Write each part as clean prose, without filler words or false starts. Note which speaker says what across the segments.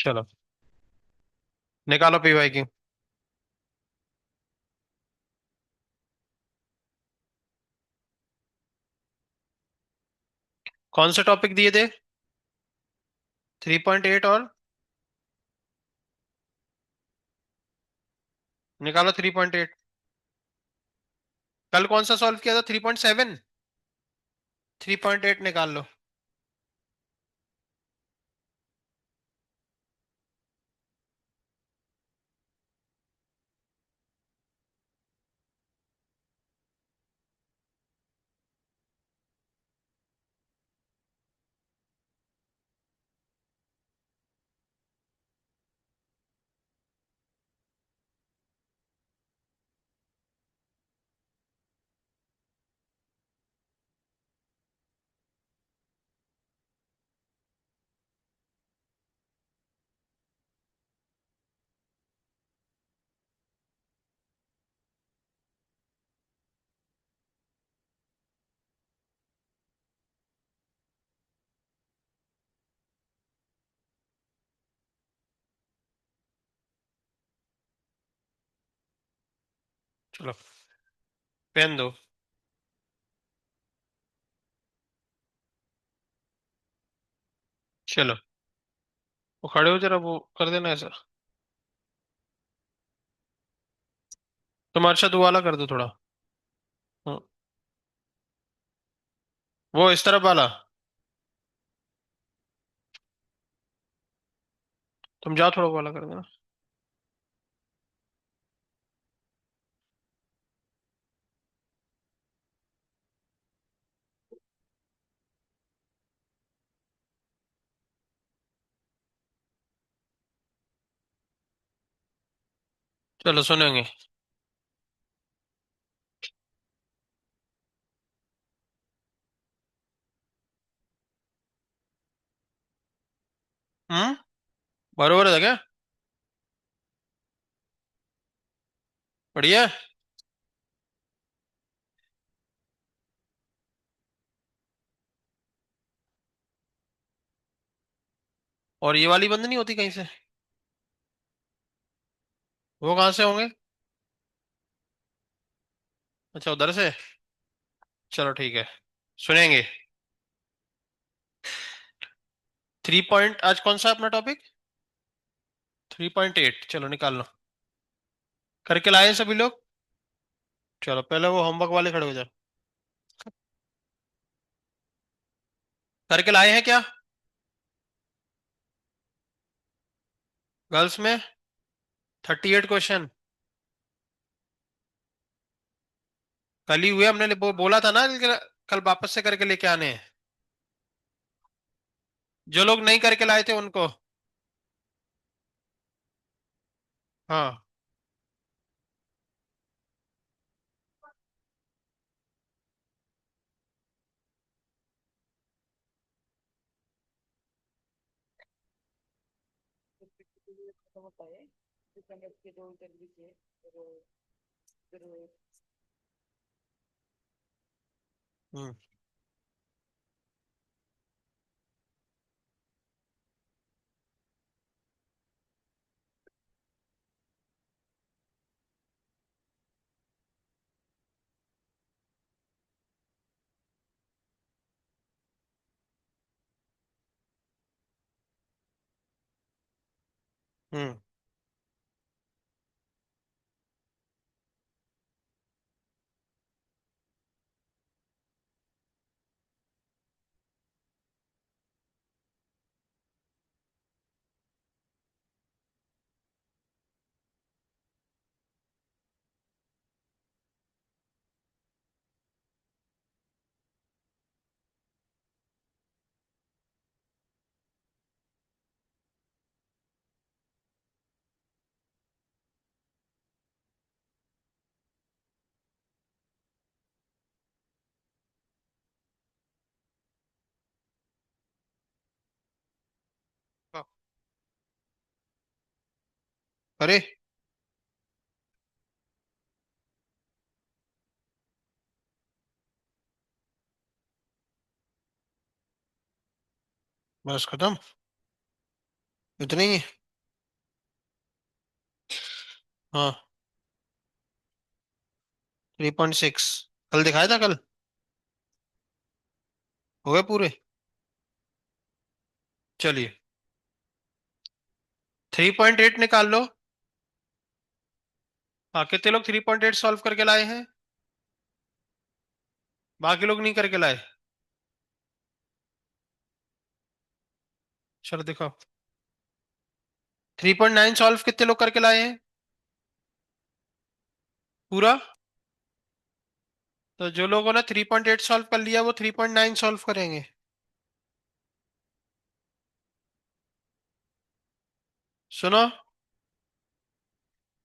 Speaker 1: चलो, निकालो P Y की। कौन से टॉपिक दिए थे? 3.8 और निकालो 3.8। कल कौन सा सॉल्व किया था? 3.7। 3.8 निकाल लो। चलो, पेन दो। चलो, वो खड़े हो जरा, वो कर देना ऐसा। तुम अरशद वो वाला कर दो थोड़ा। हाँ, वो इस तरफ वाला। तुम जाओ, थोड़ा वो वाला कर देना। चलो सुनेंगे। हम्म। बरोबर है क्या? बढ़िया। और ये वाली बंद नहीं होती कहीं से? वो कहाँ से होंगे? अच्छा, उधर से। चलो ठीक है, सुनेंगे। 3 पॉइंट, आज कौन सा अपना टॉपिक? 3.8, चलो निकाल लो। करके लाए हैं सभी लोग? चलो, पहले वो होमवर्क वाले खड़े हो जाओ। करके लाए हैं क्या? गर्ल्स में 38 क्वेश्चन। कल ही हुए, हमने बोला था ना कि कल वापस से करके लेके आने हैं। जो लोग नहीं करके लाए थे उनको। हाँ।
Speaker 2: खत्म होता है डिफेंडर्स के दो इंटरव्यू से फिर
Speaker 1: हम्म। हम्म। हाँ, अरे बस खत्म। इतने ही है? हाँ, 3.6। कल दिखाया था कल। हो गए पूरे? चलिए, 3.8 निकाल लो। हाँ, कितने लोग 3.8 सॉल्व करके लाए हैं? बाकी लोग नहीं करके लाए? चलो देखो, 3.9 सॉल्व कितने लोग करके लाए हैं पूरा? तो जो लोगों ने 3.8 सॉल्व कर लिया वो 3.9 सॉल्व करेंगे। सुनो,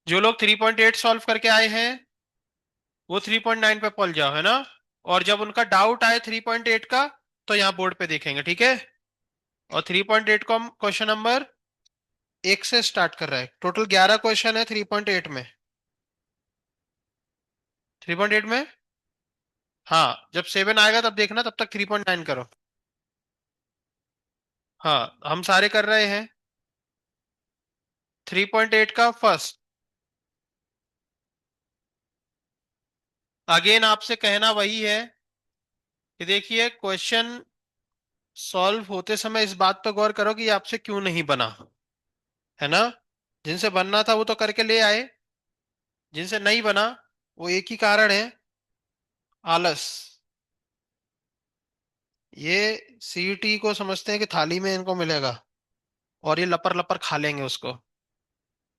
Speaker 1: जो लोग 3.8 सॉल्व करके आए हैं वो 3.9 पे पहुंच जाओ, है ना? और जब उनका डाउट आए 3.8 का, तो यहाँ बोर्ड पे देखेंगे, ठीक है? और 3.8 को हम क्वेश्चन नंबर 1 से स्टार्ट कर रहे हैं। टोटल 11 क्वेश्चन है 3.8 में। 3.8 में, हाँ, जब 7 आएगा तब देखना, तब तक 3.9 करो। हाँ, हम सारे कर रहे हैं। 3.8 का फर्स्ट। अगेन आपसे कहना वही है कि देखिए, क्वेश्चन सॉल्व होते समय इस बात पर गौर करो कि ये आपसे क्यों नहीं बना, है ना? जिनसे बनना था वो तो करके ले आए, जिनसे नहीं बना वो एक ही कारण है, आलस। ये सीईटी को समझते हैं कि थाली में इनको मिलेगा और ये लपर लपर खा लेंगे उसको।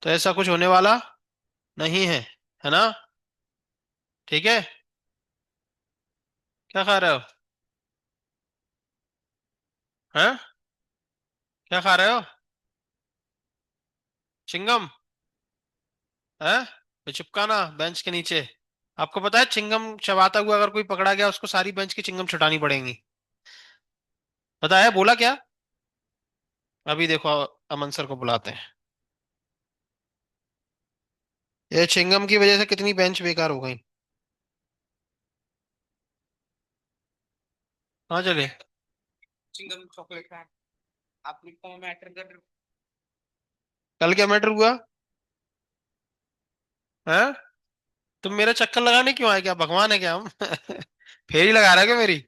Speaker 1: तो ऐसा कुछ होने वाला नहीं है ना? ठीक है। क्या खा रहे हो? हैं? क्या खा रहे हो? चिंगम? है? तो चिपकाना बेंच के नीचे। आपको पता है चिंगम चबाता हुआ अगर कोई पकड़ा गया उसको सारी बेंच की चिंगम छुटानी पड़ेगी। पता है बोला क्या? अभी देखो, अमन सर को बुलाते हैं। ये चिंगम की वजह से कितनी बेंच बेकार हो गई। हाँ, चले।
Speaker 2: चिंगम चॉकलेट का आप लिखता हूँ मैटर कर।
Speaker 1: कल क्या मैटर हुआ? है? तुम मेरा चक्कर लगाने क्यों आए? क्या भगवान है क्या हम? फेरी लगा रहा है क्या मेरी?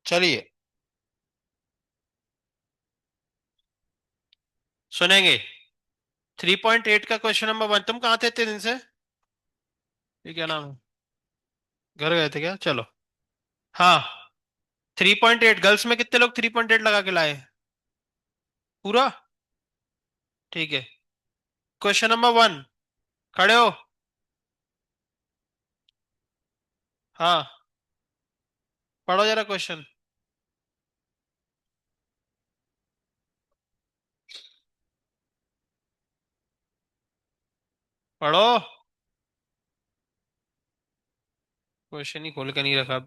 Speaker 1: चलिए, सुनेंगे। 3.8 का क्वेश्चन नंबर 1। तुम कहाँ थे इतने दिन से? ये क्या नाम है? घर गए थे क्या? चलो। हाँ, 3.8 गर्ल्स में कितने लोग 3.8 लगा के लाए? पूरा? ठीक है। क्वेश्चन नंबर 1, खड़े हो? हाँ, पढ़ो जरा क्वेश्चन। पढ़ो। क्वेश्चन ही खोल के नहीं रखा।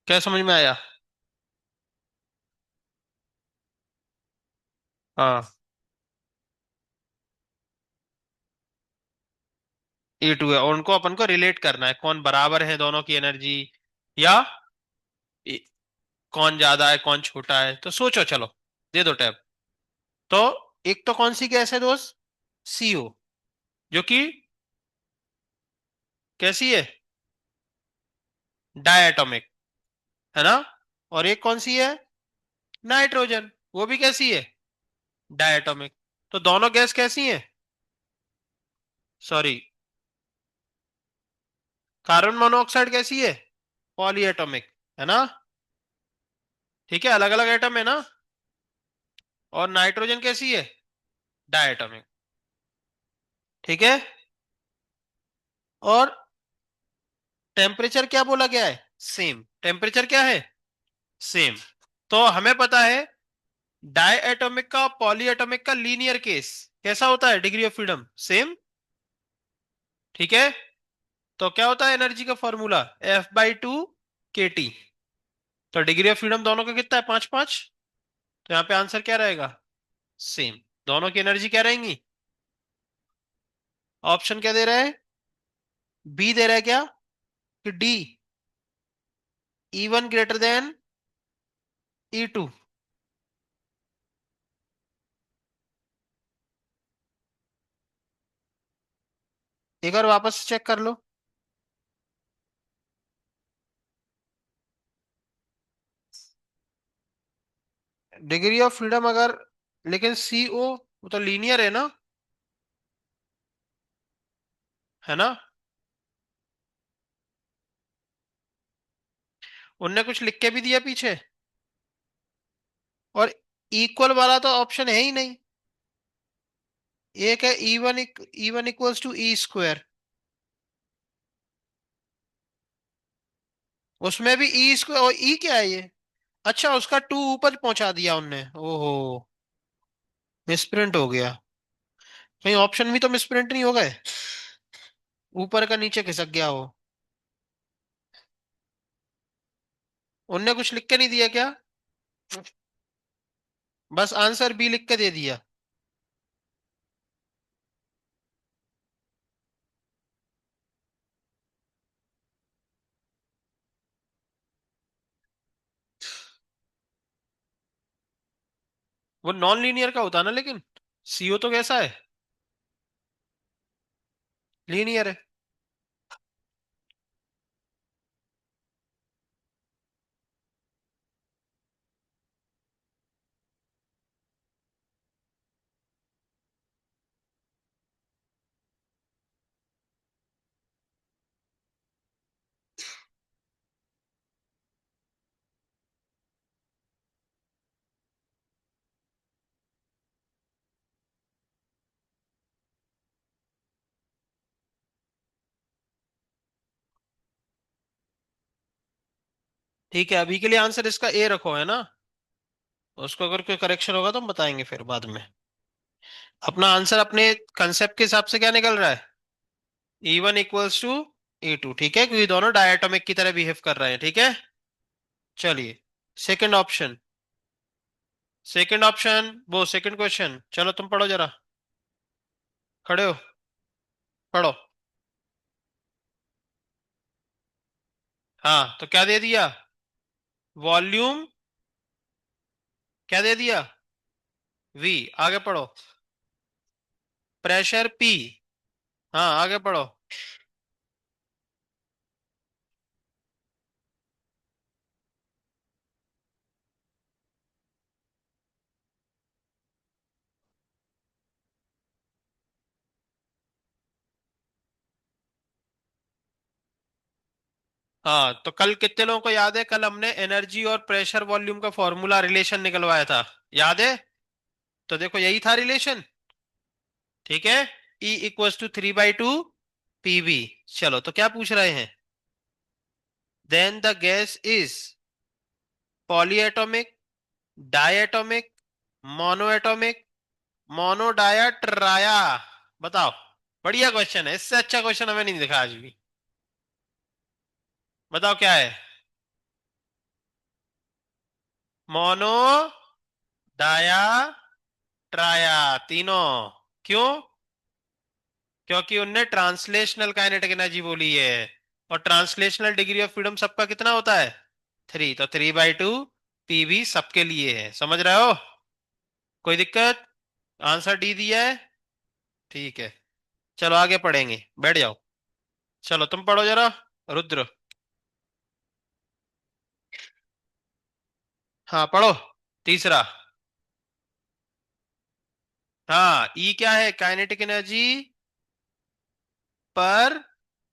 Speaker 1: क्या समझ में आया? हाँ, E2 है और उनको अपन को रिलेट करना है, कौन बराबर है दोनों की एनर्जी, या ए- कौन ज्यादा है कौन छोटा है। तो सोचो, चलो दे दो टैब। तो एक तो कौन सी गैस है दोस्त? CO, जो कि कैसी है? डायटोमिक, है ना? और एक कौन सी है? नाइट्रोजन, वो भी कैसी है? डायटोमिक। तो दोनों गैस कैसी हैं? सॉरी, कार्बन मोनोऑक्साइड कैसी है? पॉलीएटॉमिक, है ना? ठीक है, अलग अलग एटम है ना? और नाइट्रोजन कैसी है? डायटोमिक। ठीक है। और टेम्परेचर क्या बोला गया है? सेम। टेम्परेचर क्या है? सेम। तो हमें पता है डाई एटॉमिक का पॉली एटॉमिक का लीनियर केस कैसा होता है? Degree of freedom same. ठीक है। तो क्या होता है एनर्जी का फॉर्मूला? F/2 kT। तो डिग्री ऑफ फ्रीडम दोनों का कितना है? 5 5। तो यहाँ पे आंसर क्या रहेगा? सेम। दोनों की एनर्जी क्या रहेंगी? ऑप्शन क्या दे रहा है? बी दे रहा है क्या, कि D, E1 greater than E2? एक बार वापस चेक कर लो। डिग्री ऑफ फ्रीडम अगर, लेकिन CO वो तो लीनियर है ना, है ना? उनने कुछ लिख के भी दिया पीछे, और इक्वल वाला तो ऑप्शन है ही नहीं। एक है E1 इक्वल्स टू E²। उसमें भी E², और E क्या है ये? अच्छा, उसका 2 ऊपर पहुंचा दिया उनने, ओहो, मिसप्रिंट हो गया। कहीं ऑप्शन भी तो मिसप्रिंट नहीं हो गए, ऊपर का नीचे खिसक गया हो। उनने कुछ लिख के नहीं दिया क्या? बस आंसर बी लिख के दे दिया। वो नॉन लीनियर का होता है ना, लेकिन CO तो कैसा है? लीनियर है। ठीक है, अभी के लिए आंसर इसका ए रखो, है ना? उसको अगर कोई करेक्शन होगा तो हम बताएंगे फिर बाद में। अपना आंसर अपने कंसेप्ट के हिसाब से क्या निकल रहा है? E1 इक्वल्स टू E2, ठीक है, क्योंकि दोनों डायटोमिक की तरह बिहेव कर रहे हैं, ठीक है। चलिए, सेकंड ऑप्शन। सेकंड ऑप्शन, वो सेकंड क्वेश्चन, चलो तुम पढ़ो जरा। खड़े हो, पढ़ो। हाँ, तो क्या दे दिया? वॉल्यूम क्या दे दिया? V। आगे पढ़ो। Pressure P। हाँ, आगे पढ़ो। हाँ, तो कल कितने लोगों को याद है, कल हमने एनर्जी और प्रेशर वॉल्यूम का फॉर्मूला रिलेशन निकलवाया था, याद है? तो देखो, यही था रिलेशन, ठीक है। E = 3/2 PV। चलो, तो क्या पूछ रहे हैं? Then the gas is polyatomic, diatomic, monoatomic, मोनोडाया, ट्राया। बताओ। बढ़िया क्वेश्चन है, इससे अच्छा क्वेश्चन हमें नहीं दिखा आज भी। बताओ क्या है? मोनो, डाया, ट्राया, तीनों। क्यों? क्योंकि उनने ट्रांसलेशनल काइनेटिक एनर्जी बोली है, और ट्रांसलेशनल डिग्री ऑफ फ्रीडम सबका कितना होता है? 3, तो 3/2 PV सबके लिए है, समझ रहे हो? कोई दिक्कत? आंसर डी दिया है, ठीक है। चलो आगे पढ़ेंगे, बैठ जाओ। चलो तुम पढ़ो जरा, रुद्र। हाँ, पढ़ो। तीसरा। हाँ, ई क्या है? काइनेटिक एनर्जी पर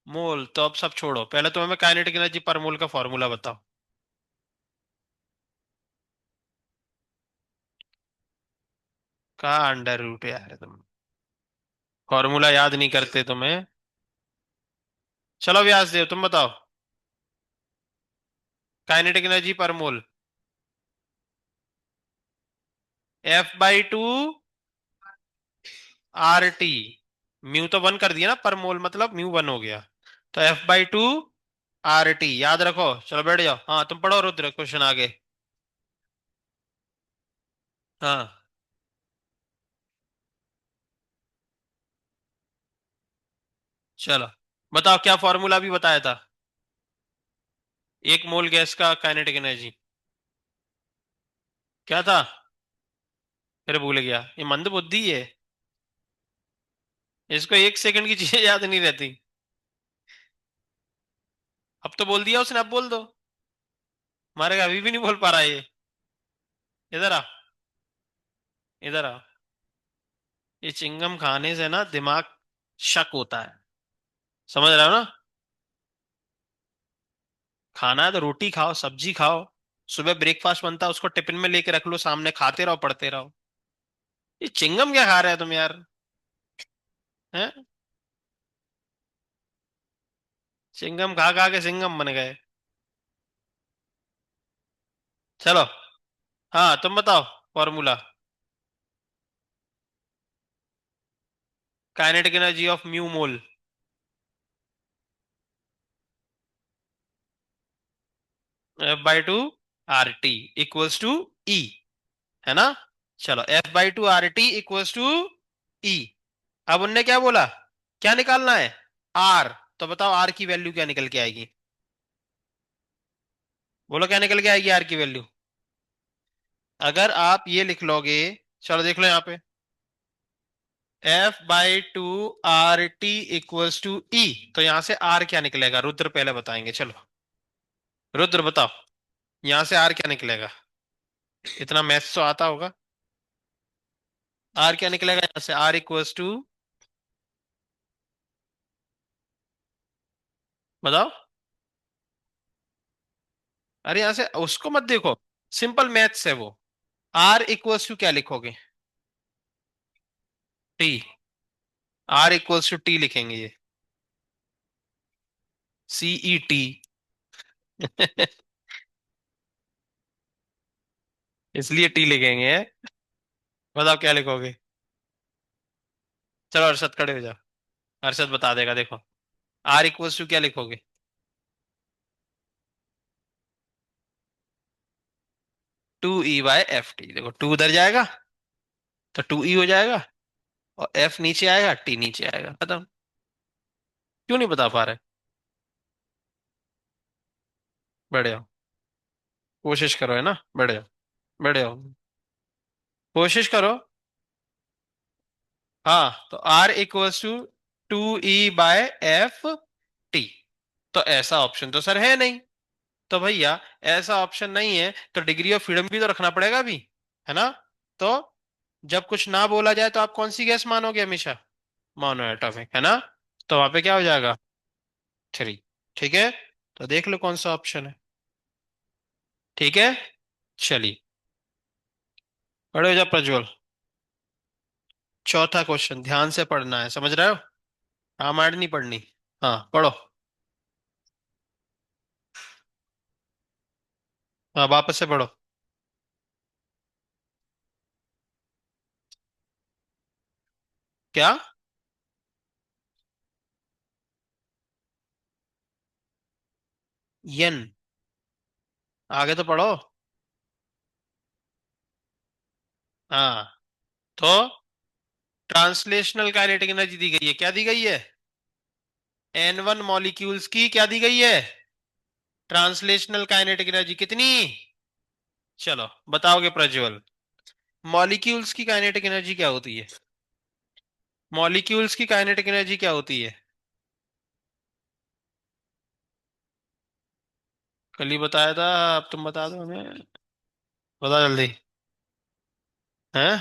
Speaker 1: मोल। तो अब सब छोड़ो, पहले तो हमें काइनेटिक एनर्जी पर मोल का फॉर्मूला बताओ। कहाँ अंडर रूट है यार तुम, फॉर्मूला याद नहीं करते तुम्हें? चलो व्यास देव, तुम बताओ। काइनेटिक एनर्जी पर मोल। F/2 RT। म्यू तो 1 कर दिया ना, पर मोल मतलब म्यू 1 हो गया। तो F/2 RT याद रखो। चलो बैठ जाओ। हाँ, तुम पढ़ो रुद्र, क्वेश्चन आगे। हाँ चलो, बताओ क्या फॉर्मूला भी बताया था। एक मोल गैस का काइनेटिक एनर्जी क्या था? फिर भूल गया, ये मंद बुद्धि है। इसको एक सेकंड की चीजें याद नहीं रहती। अब तो बोल दिया उसने, अब बोल दो। मारे अभी भी नहीं बोल पा रहा ये। इधर आ, इधर आ। ये चिंगम खाने से ना दिमाग शक होता है, समझ रहे हो ना? खाना है तो रोटी खाओ, सब्जी खाओ। सुबह ब्रेकफास्ट बनता है, उसको टिफिन में लेके रख लो सामने, खाते रहो पढ़ते रहो। ये चिंगम क्या खा रहे हो तुम यार? हैं? चिंगम खा खा के सिंगम बन गए। चलो, हाँ तुम बताओ formula. Kinetic energy of mu mole. F/2 RT = E, है ना? चलो, F/2 RT = E। अब उनने क्या बोला, क्या निकालना है? आर। तो बताओ आर की वैल्यू क्या निकल के आएगी? बोलो क्या निकल के आएगी आर की वैल्यू? अगर आप ये लिख लोगे, चलो देख लो यहाँ पे, F/2 RT = E, तो यहां से आर क्या निकलेगा? रुद्र पहले बताएंगे, चलो। रुद्र बताओ, यहां से आर क्या निकलेगा? इतना मैथ्स तो आता होगा। आर क्या निकलेगा यहां से? R = बताओ। अरे यहां से उसको मत देखो, सिंपल मैथ्स है वो। R = क्या लिखोगे? टी। R = T लिखेंगे ये, CET। इसलिए टी लिखेंगे। बताओ क्या लिखोगे? चलो अरशद खड़े हो जाओ, अरशद बता देगा, देखो। R = क्या लिखोगे? 2E/FT। देखो टू उधर जाएगा तो 2E हो जाएगा, और F नीचे आएगा, T नीचे आएगा, खत्म। क्यों नहीं बता पा रहे? बढ़िया, कोशिश करो, है ना? बढ़िया, बढ़िया, कोशिश करो। हाँ, तो R = 2E/FT। तो ऐसा ऑप्शन तो सर है नहीं। तो भैया, ऐसा ऑप्शन नहीं है तो डिग्री ऑफ फ्रीडम भी तो रखना पड़ेगा अभी, है ना? तो जब कुछ ना बोला जाए तो आप कौन सी गैस मानोगे हमेशा? मोनो एटॉमिक, है ना? तो वहां पे क्या हो जाएगा? 3। ठीक है, तो देख लो कौन सा ऑप्शन है। ठीक है, चलिए, पढ़ो जा प्रज्वल। चौथा क्वेश्चन ध्यान से पढ़ना है, समझ रहे हो? हाँ, मैड नहीं पढ़नी। हाँ पढ़ो। हाँ वापस से पढ़ो। क्या? यन? आगे तो पढ़ो। हाँ, तो ट्रांसलेशनल काइनेटिक एनर्जी दी गई है, क्या दी गई है? N1 मॉलिक्यूल्स की क्या दी गई है? ट्रांसलेशनल काइनेटिक एनर्जी कितनी? चलो बताओगे प्रज्वल, मॉलिक्यूल्स की काइनेटिक एनर्जी क्या होती है? मॉलिक्यूल्स की काइनेटिक एनर्जी क्या होती है? कल ही बताया था, अब तुम बता दो हमें। बता जल्दी। हैं?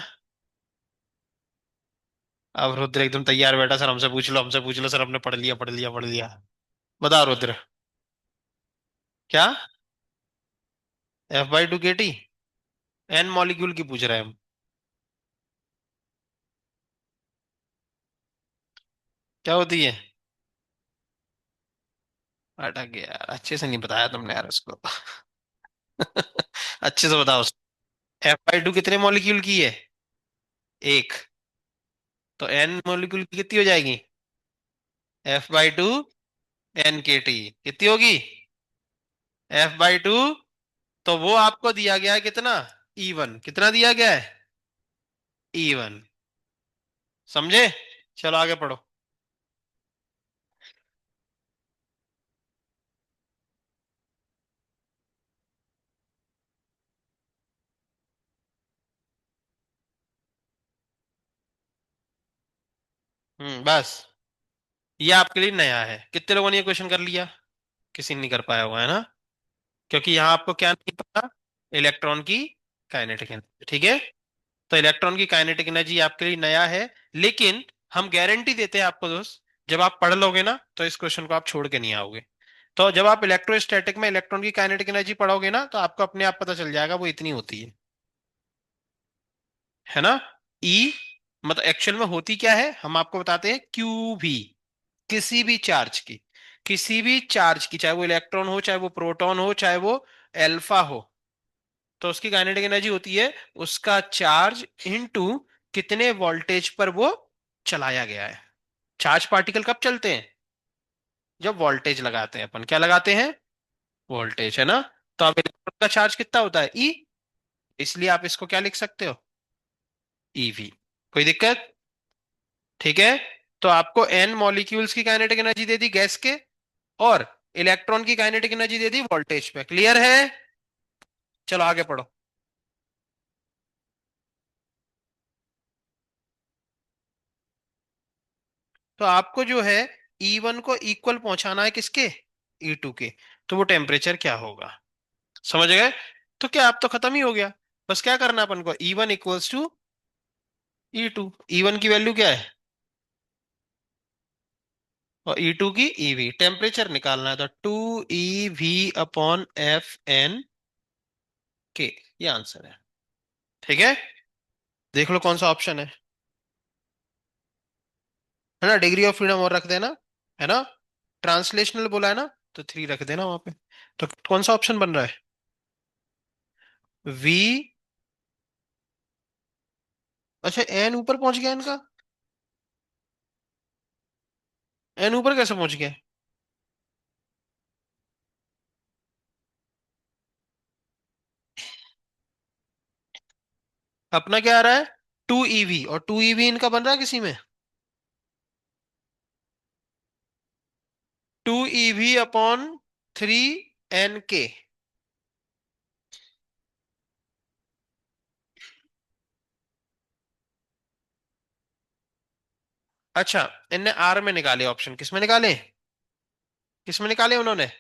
Speaker 1: अब रुद्र एकदम तैयार बैठा, सर हमसे पूछ लो, हमसे पूछ लो सर, हमने पढ़ लिया पढ़ लिया पढ़ लिया। बताओ रुद्र। क्या? F/2 kT? एन मॉलिक्यूल की पूछ रहे हैं हम। क्या होती है? अटक गया यार, अच्छे से नहीं बताया तुमने यार उसको। अच्छे से बताओ। F/2 कितने मॉलिक्यूल की है? एक। तो एन मॉलिक्यूल की कितनी हो जाएगी? F/2 NKT कितनी होगी? F/2, तो वो आपको दिया गया है कितना? E1 कितना दिया गया है? E1। समझे? चलो आगे पढ़ो। बस ये आपके लिए नया है। कितने लोगों ने ये क्वेश्चन कर लिया? किसी ने नहीं कर पाया हुआ है ना, क्योंकि यहाँ आपको क्या नहीं पता, इलेक्ट्रॉन की काइनेटिक एनर्जी। ठीक है, तो इलेक्ट्रॉन की काइनेटिक एनर्जी आपके लिए नया है, लेकिन हम गारंटी देते हैं आपको दोस्त, जब आप पढ़ लोगे ना तो इस क्वेश्चन को आप छोड़ के नहीं आओगे। तो जब आप इलेक्ट्रोस्टैटिक में इलेक्ट्रॉन की काइनेटिक एनर्जी पढ़ोगे ना, तो आपको अपने आप पता चल जाएगा वो इतनी होती है ना। ई मतलब एक्चुअल में होती क्या है, हम आपको बताते हैं। क्यू भी, किसी भी चार्ज की, किसी भी चार्ज की, चाहे वो इलेक्ट्रॉन हो, चाहे वो प्रोटॉन हो, चाहे वो एल्फा हो, तो उसकी काइनेटिक एनर्जी होती है उसका चार्ज इनटू कितने वोल्टेज पर वो चलाया गया है। चार्ज पार्टिकल कब चलते हैं? जब वोल्टेज लगाते हैं। अपन क्या लगाते हैं? वोल्टेज, है ना। तो अब इलेक्ट्रॉन का चार्ज कितना होता है? ई। इसलिए आप इसको क्या लिख सकते हो? ईवी। कोई दिक्कत? ठीक है, तो आपको एन मॉलिक्यूल्स की काइनेटिक एनर्जी दे दी गैस के, और इलेक्ट्रॉन की काइनेटिक एनर्जी दे दी वोल्टेज पे। क्लियर है? चलो आगे पढ़ो। तो आपको जो है E1 को इक्वल पहुंचाना है किसके? E2 के। तो वो टेम्परेचर क्या होगा? समझ गए? तो क्या, आप तो खत्म ही हो गया। बस क्या करना है अपन को? E1 equals to E2। E1 की वैल्यू क्या है, और E2 की ईवी। टेम्परेचर निकालना है, तो 2 EV/FN के। ये आंसर है। ठीक है, देख लो कौन सा ऑप्शन है ना। डिग्री ऑफ फ्रीडम और रख देना, है ना। ट्रांसलेशनल बोला है ना, तो 3 रख देना वहां पे। तो कौन सा ऑप्शन बन रहा है? V। अच्छा, एन ऊपर पहुंच गया इनका। एन ऊपर कैसे पहुंच गया? अपना क्या आ रहा है? 2 EV, और 2 EV इनका बन रहा है किसी में। 2 EV/3 NK। अच्छा, इनने आर में निकाले ऑप्शन। किस में निकाले? किस में निकाले उन्होंने?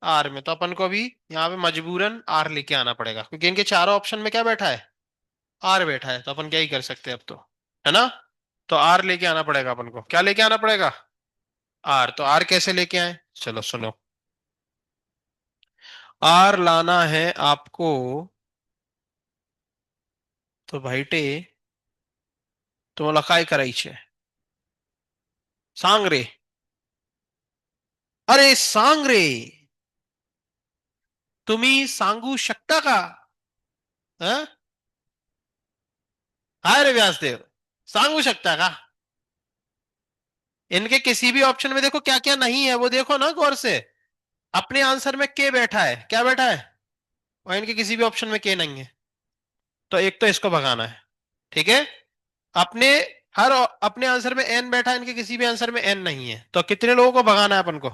Speaker 1: आर में। तो अपन को अभी यहाँ पे मजबूरन आर लेके आना पड़ेगा, क्योंकि इनके चारों ऑप्शन में क्या बैठा है? आर बैठा है। तो अपन क्या ही कर सकते हैं अब तो, है ना। तो आर लेके आना पड़ेगा अपन को। क्या लेके आना पड़ेगा? आर। तो आर कैसे लेके आए? चलो सुनो। आर लाना है आपको, तो भाईटे तो लखाई करायचे सांगरे। अरे सांगरे, तुम्ही सांगू शकता का? हं? हाय रे व्यासदेव, सांगू शकता का? इनके किसी भी ऑप्शन में देखो क्या क्या नहीं है, वो देखो ना गौर से। अपने आंसर में के बैठा है, क्या बैठा है? और इनके किसी भी ऑप्शन में के नहीं है। तो एक तो इसको भगाना है। ठीक है, अपने अपने आंसर में एन बैठा है, इनके किसी भी आंसर में एन नहीं है। तो कितने लोगों को भगाना है अपन को?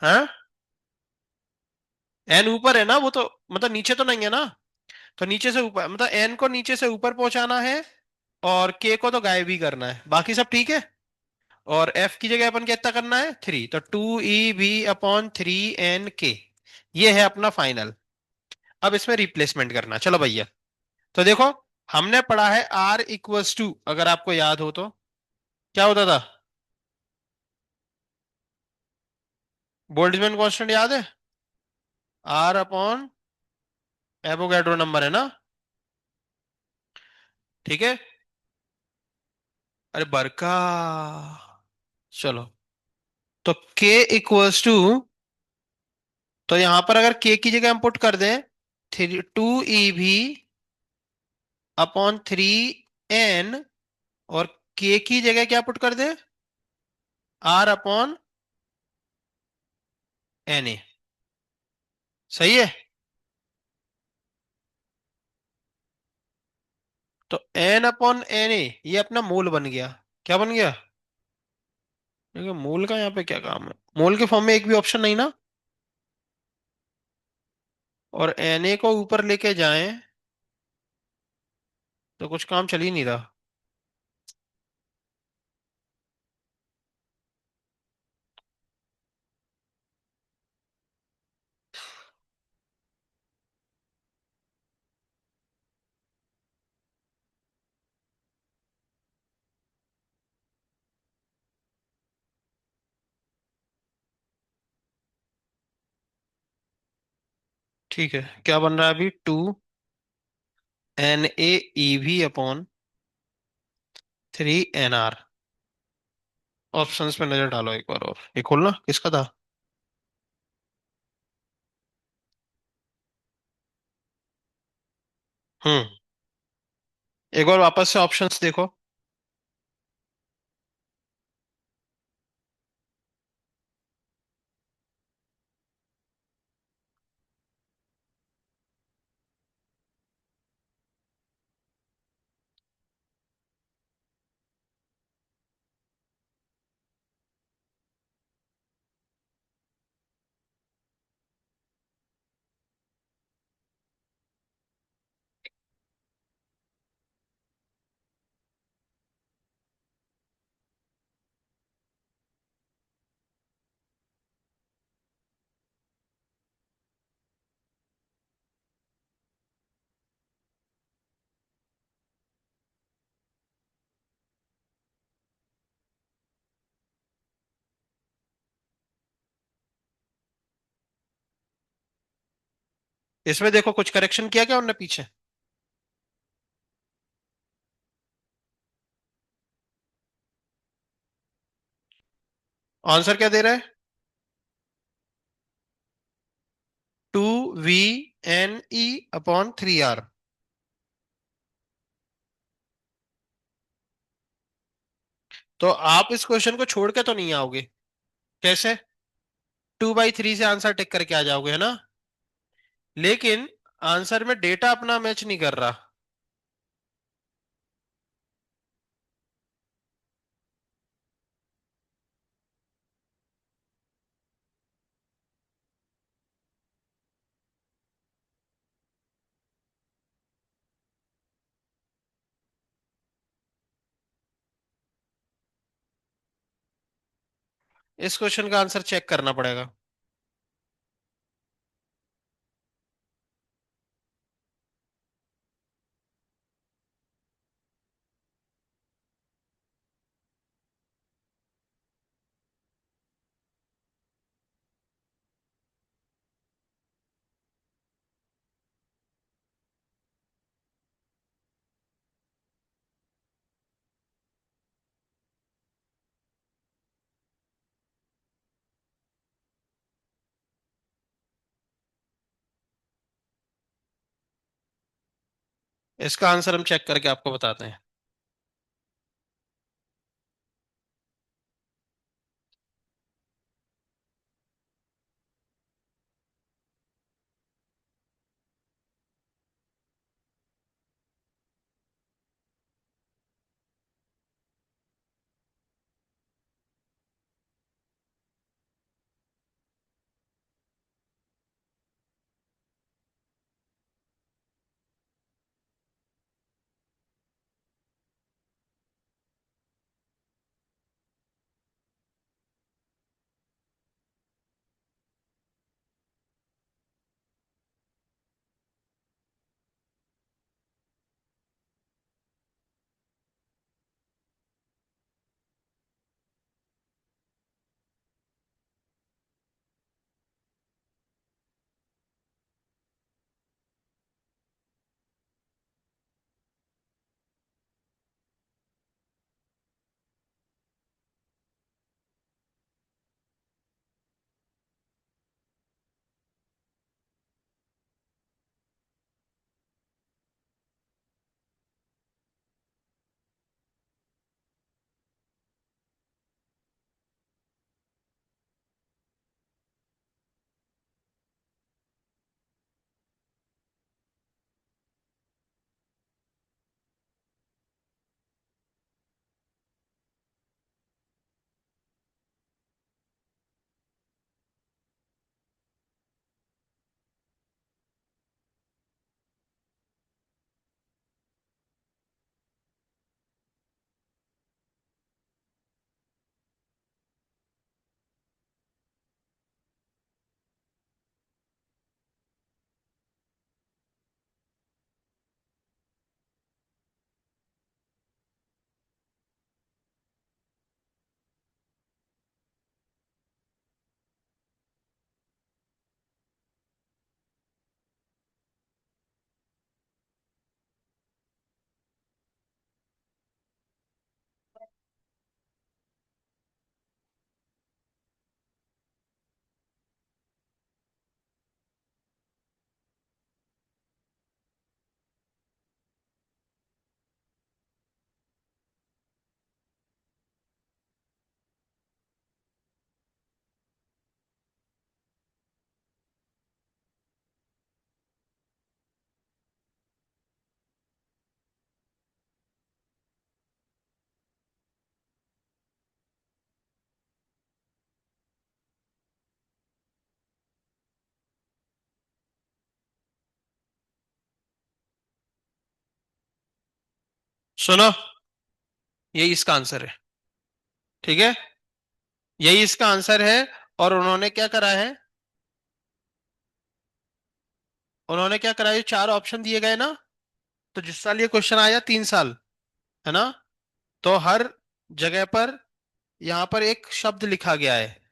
Speaker 1: हाँ, एन ऊपर है ना वो तो, मतलब नीचे तो नहीं है ना। तो नीचे से ऊपर, मतलब एन को नीचे से ऊपर पहुंचाना है, और के को तो गायब ही करना है, बाकी सब ठीक है। और एफ की जगह अपन कितना करना है? 3। तो 2 EV/3 NK, ये है अपना फाइनल। अब इसमें रिप्लेसमेंट करना, चलो भैया। तो देखो, हमने पढ़ा है R=2, अगर आपको याद हो तो क्या होता था? बोल्ट्जमैन कांस्टेंट याद है? R/एवोगैड्रो नंबर, है ना। ठीक है, अरे बरका। चलो, तो K=, तो यहां पर अगर K की जगह हम पुट कर दें 2 EV/3 N, और K की जगह क्या पुट कर दें? R/Na। सही है। तो एन अपॉन एन ए ये अपना मोल बन गया। क्या बन गया? देखिए मोल का यहाँ पे क्या काम है, मोल के फॉर्म में एक भी ऑप्शन नहीं ना। और एन ए को ऊपर लेके जाएं तो कुछ काम चल ही नहीं रहा। ठीक है, क्या बन रहा है अभी? 2 NaEV अपॉन 3 NR। ऑप्शंस पे नजर डालो एक बार और, ये खोलना किसका था? हम्म। एक बार वापस से ऑप्शंस देखो। इसमें देखो कुछ करेक्शन किया क्या उनने पीछे? आंसर क्या दे रहा है? 2VNE upon 3R। तो आप इस क्वेश्चन को छोड़ के तो नहीं आओगे? कैसे? 2/3 से आंसर टिक करके आ जाओगे, है ना? लेकिन आंसर में डेटा अपना मैच नहीं कर रहा। इस क्वेश्चन का आंसर चेक करना पड़ेगा। इसका आंसर हम चेक करके आपको बताते हैं। सुनो, यही इसका आंसर है। ठीक है, यही इसका आंसर है। और उन्होंने क्या करा है, उन्होंने क्या करा है, चार ऑप्शन दिए गए ना, तो जिस साल ये क्वेश्चन आया 3 साल, है ना, तो हर जगह पर यहाँ पर एक शब्द लिखा गया है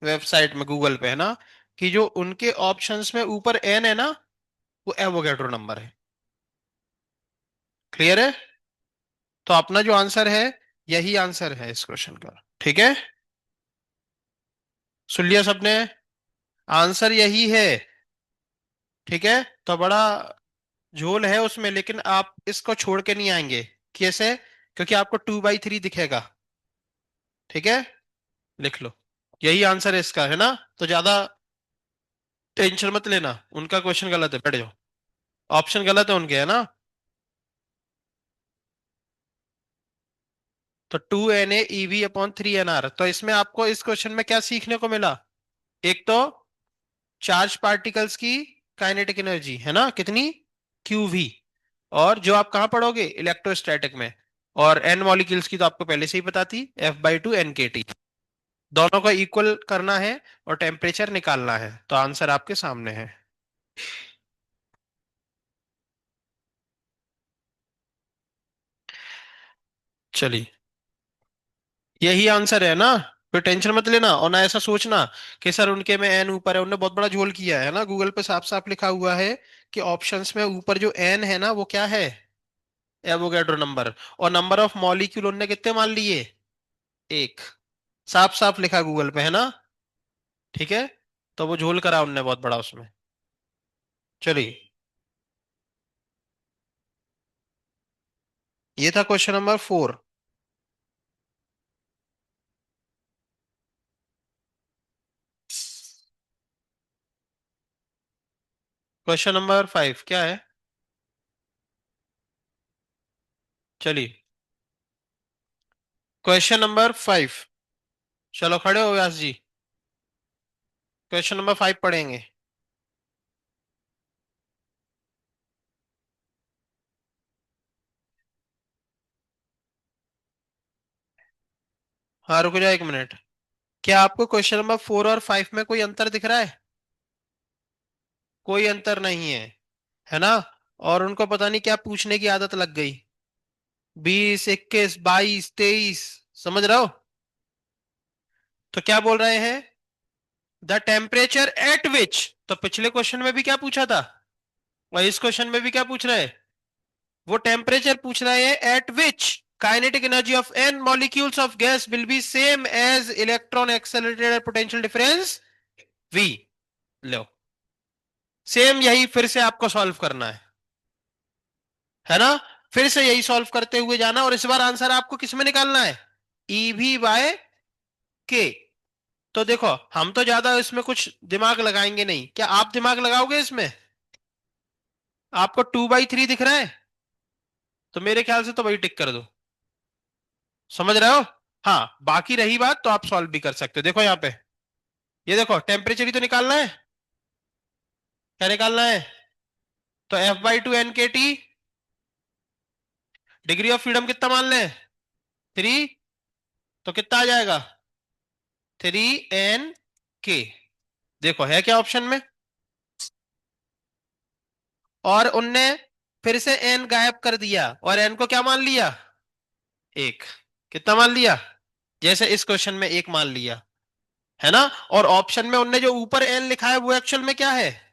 Speaker 1: वेबसाइट में, गूगल पे, है ना, कि जो उनके ऑप्शंस में ऊपर एन है ना, वो एवोगैड्रो नंबर है। क्लियर है? तो अपना जो आंसर है, यही आंसर है इस क्वेश्चन का। ठीक है, सुन लिया सबने? आंसर यही है। ठीक है, तो बड़ा झोल है उसमें, लेकिन आप इसको छोड़ के नहीं आएंगे। कैसे? क्योंकि आपको 2/3 दिखेगा। ठीक है, लिख लो, यही आंसर है इसका, है ना। तो ज्यादा टेंशन मत लेना, उनका क्वेश्चन गलत है, बैठ जाओ। ऑप्शन गलत है उनके, है ना। तो 2Na EV/3 NR, तो इसमें आपको इस क्वेश्चन में क्या सीखने को मिला? एक तो चार्ज पार्टिकल्स की काइनेटिक एनर्जी, है ना, कितनी, QV। और जो आप कहाँ पढ़ोगे, इलेक्ट्रोस्टैटिक में। और एन मॉलिक्यूल्स की तो आपको पहले से ही पता थी, F/2 NKT। दोनों को इक्वल करना है और टेम्परेचर निकालना है, तो आंसर आपके सामने है। चलिए, यही आंसर है ना, कोई टेंशन मत लेना, और ना ऐसा सोचना कि सर उनके में एन ऊपर है, उन्होंने बहुत बड़ा झोल किया है ना। गूगल पे साफ साफ लिखा हुआ है कि ऑप्शंस में ऊपर जो एन है ना, वो क्या है, एवोगैड्रो नंबर। और नंबर ऑफ मॉलिक्यूल उनने कितने मान लिए, एक। साफ साफ लिखा गूगल पे, है ना। ठीक है, तो वो झोल करा उनने बहुत बड़ा उसमें। चलिए, ये था क्वेश्चन नंबर 4। क्वेश्चन नंबर 5 क्या है? चलिए, क्वेश्चन नंबर 5। चलो खड़े हो व्यास जी, क्वेश्चन नंबर 5 पढ़ेंगे। हाँ, रुक जाओ 1 मिनट। क्या आपको क्वेश्चन नंबर 4 और 5 में कोई अंतर दिख रहा है? कोई अंतर नहीं है, है ना। और उनको पता नहीं क्या पूछने की आदत लग गई, 20, 21, 22, 23। समझ रहे हो? तो क्या बोल रहे हैं, द टेम्परेचर एट विच। तो पिछले क्वेश्चन में भी क्या पूछा था, और इस क्वेश्चन में भी क्या पूछ रहे हैं, वो टेम्परेचर पूछ रहे हैं at which kinetic energy of n molecules of gas will be same as electron accelerated potential difference V। लो, सेम यही फिर से आपको सॉल्व करना है ना। फिर से यही सॉल्व करते हुए जाना, और इस बार आंसर आपको किस में निकालना है, EV/K। तो देखो, हम तो ज्यादा इसमें कुछ दिमाग लगाएंगे नहीं, क्या आप दिमाग लगाओगे इसमें? आपको 2/3 दिख रहा है, तो मेरे ख्याल से तो वही टिक कर दो। समझ रहे हो? हाँ, बाकी रही बात, तो आप सॉल्व भी कर सकते हो। देखो यहाँ पे, ये देखो, टेम्परेचर ही तो निकालना है। क्या निकालना है? तो F/2 NKT, degree of freedom कितना मान लें, 3। तो कितना आ जाएगा, 3 NK। देखो है क्या ऑप्शन में, और उनने फिर से एन गायब कर दिया, और एन को क्या मान लिया, एक। कितना मान लिया, जैसे इस क्वेश्चन में एक मान लिया, है ना। और ऑप्शन में उनने जो ऊपर एन लिखा है, वो एक्चुअल में क्या है,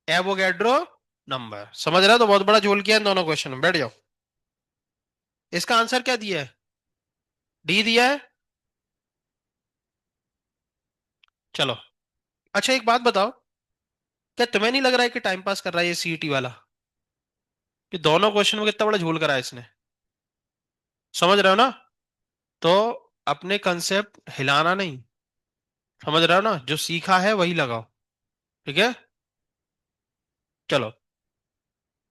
Speaker 1: एवोगैड्रो नंबर। समझ रहे हो? तो बहुत बड़ा झोल किया इन दोनों क्वेश्चन में, बैठ जाओ। इसका आंसर क्या दिया है, डी दिया है। चलो, अच्छा एक बात बताओ, क्या तुम्हें नहीं लग रहा है कि टाइम पास कर रहा है ये सीईटी वाला, कि दोनों क्वेश्चन में कितना बड़ा झोल करा है इसने? समझ रहे हो ना? तो अपने कंसेप्ट हिलाना नहीं, समझ रहे हो ना, जो सीखा है वही लगाओ। ठीक है, चलो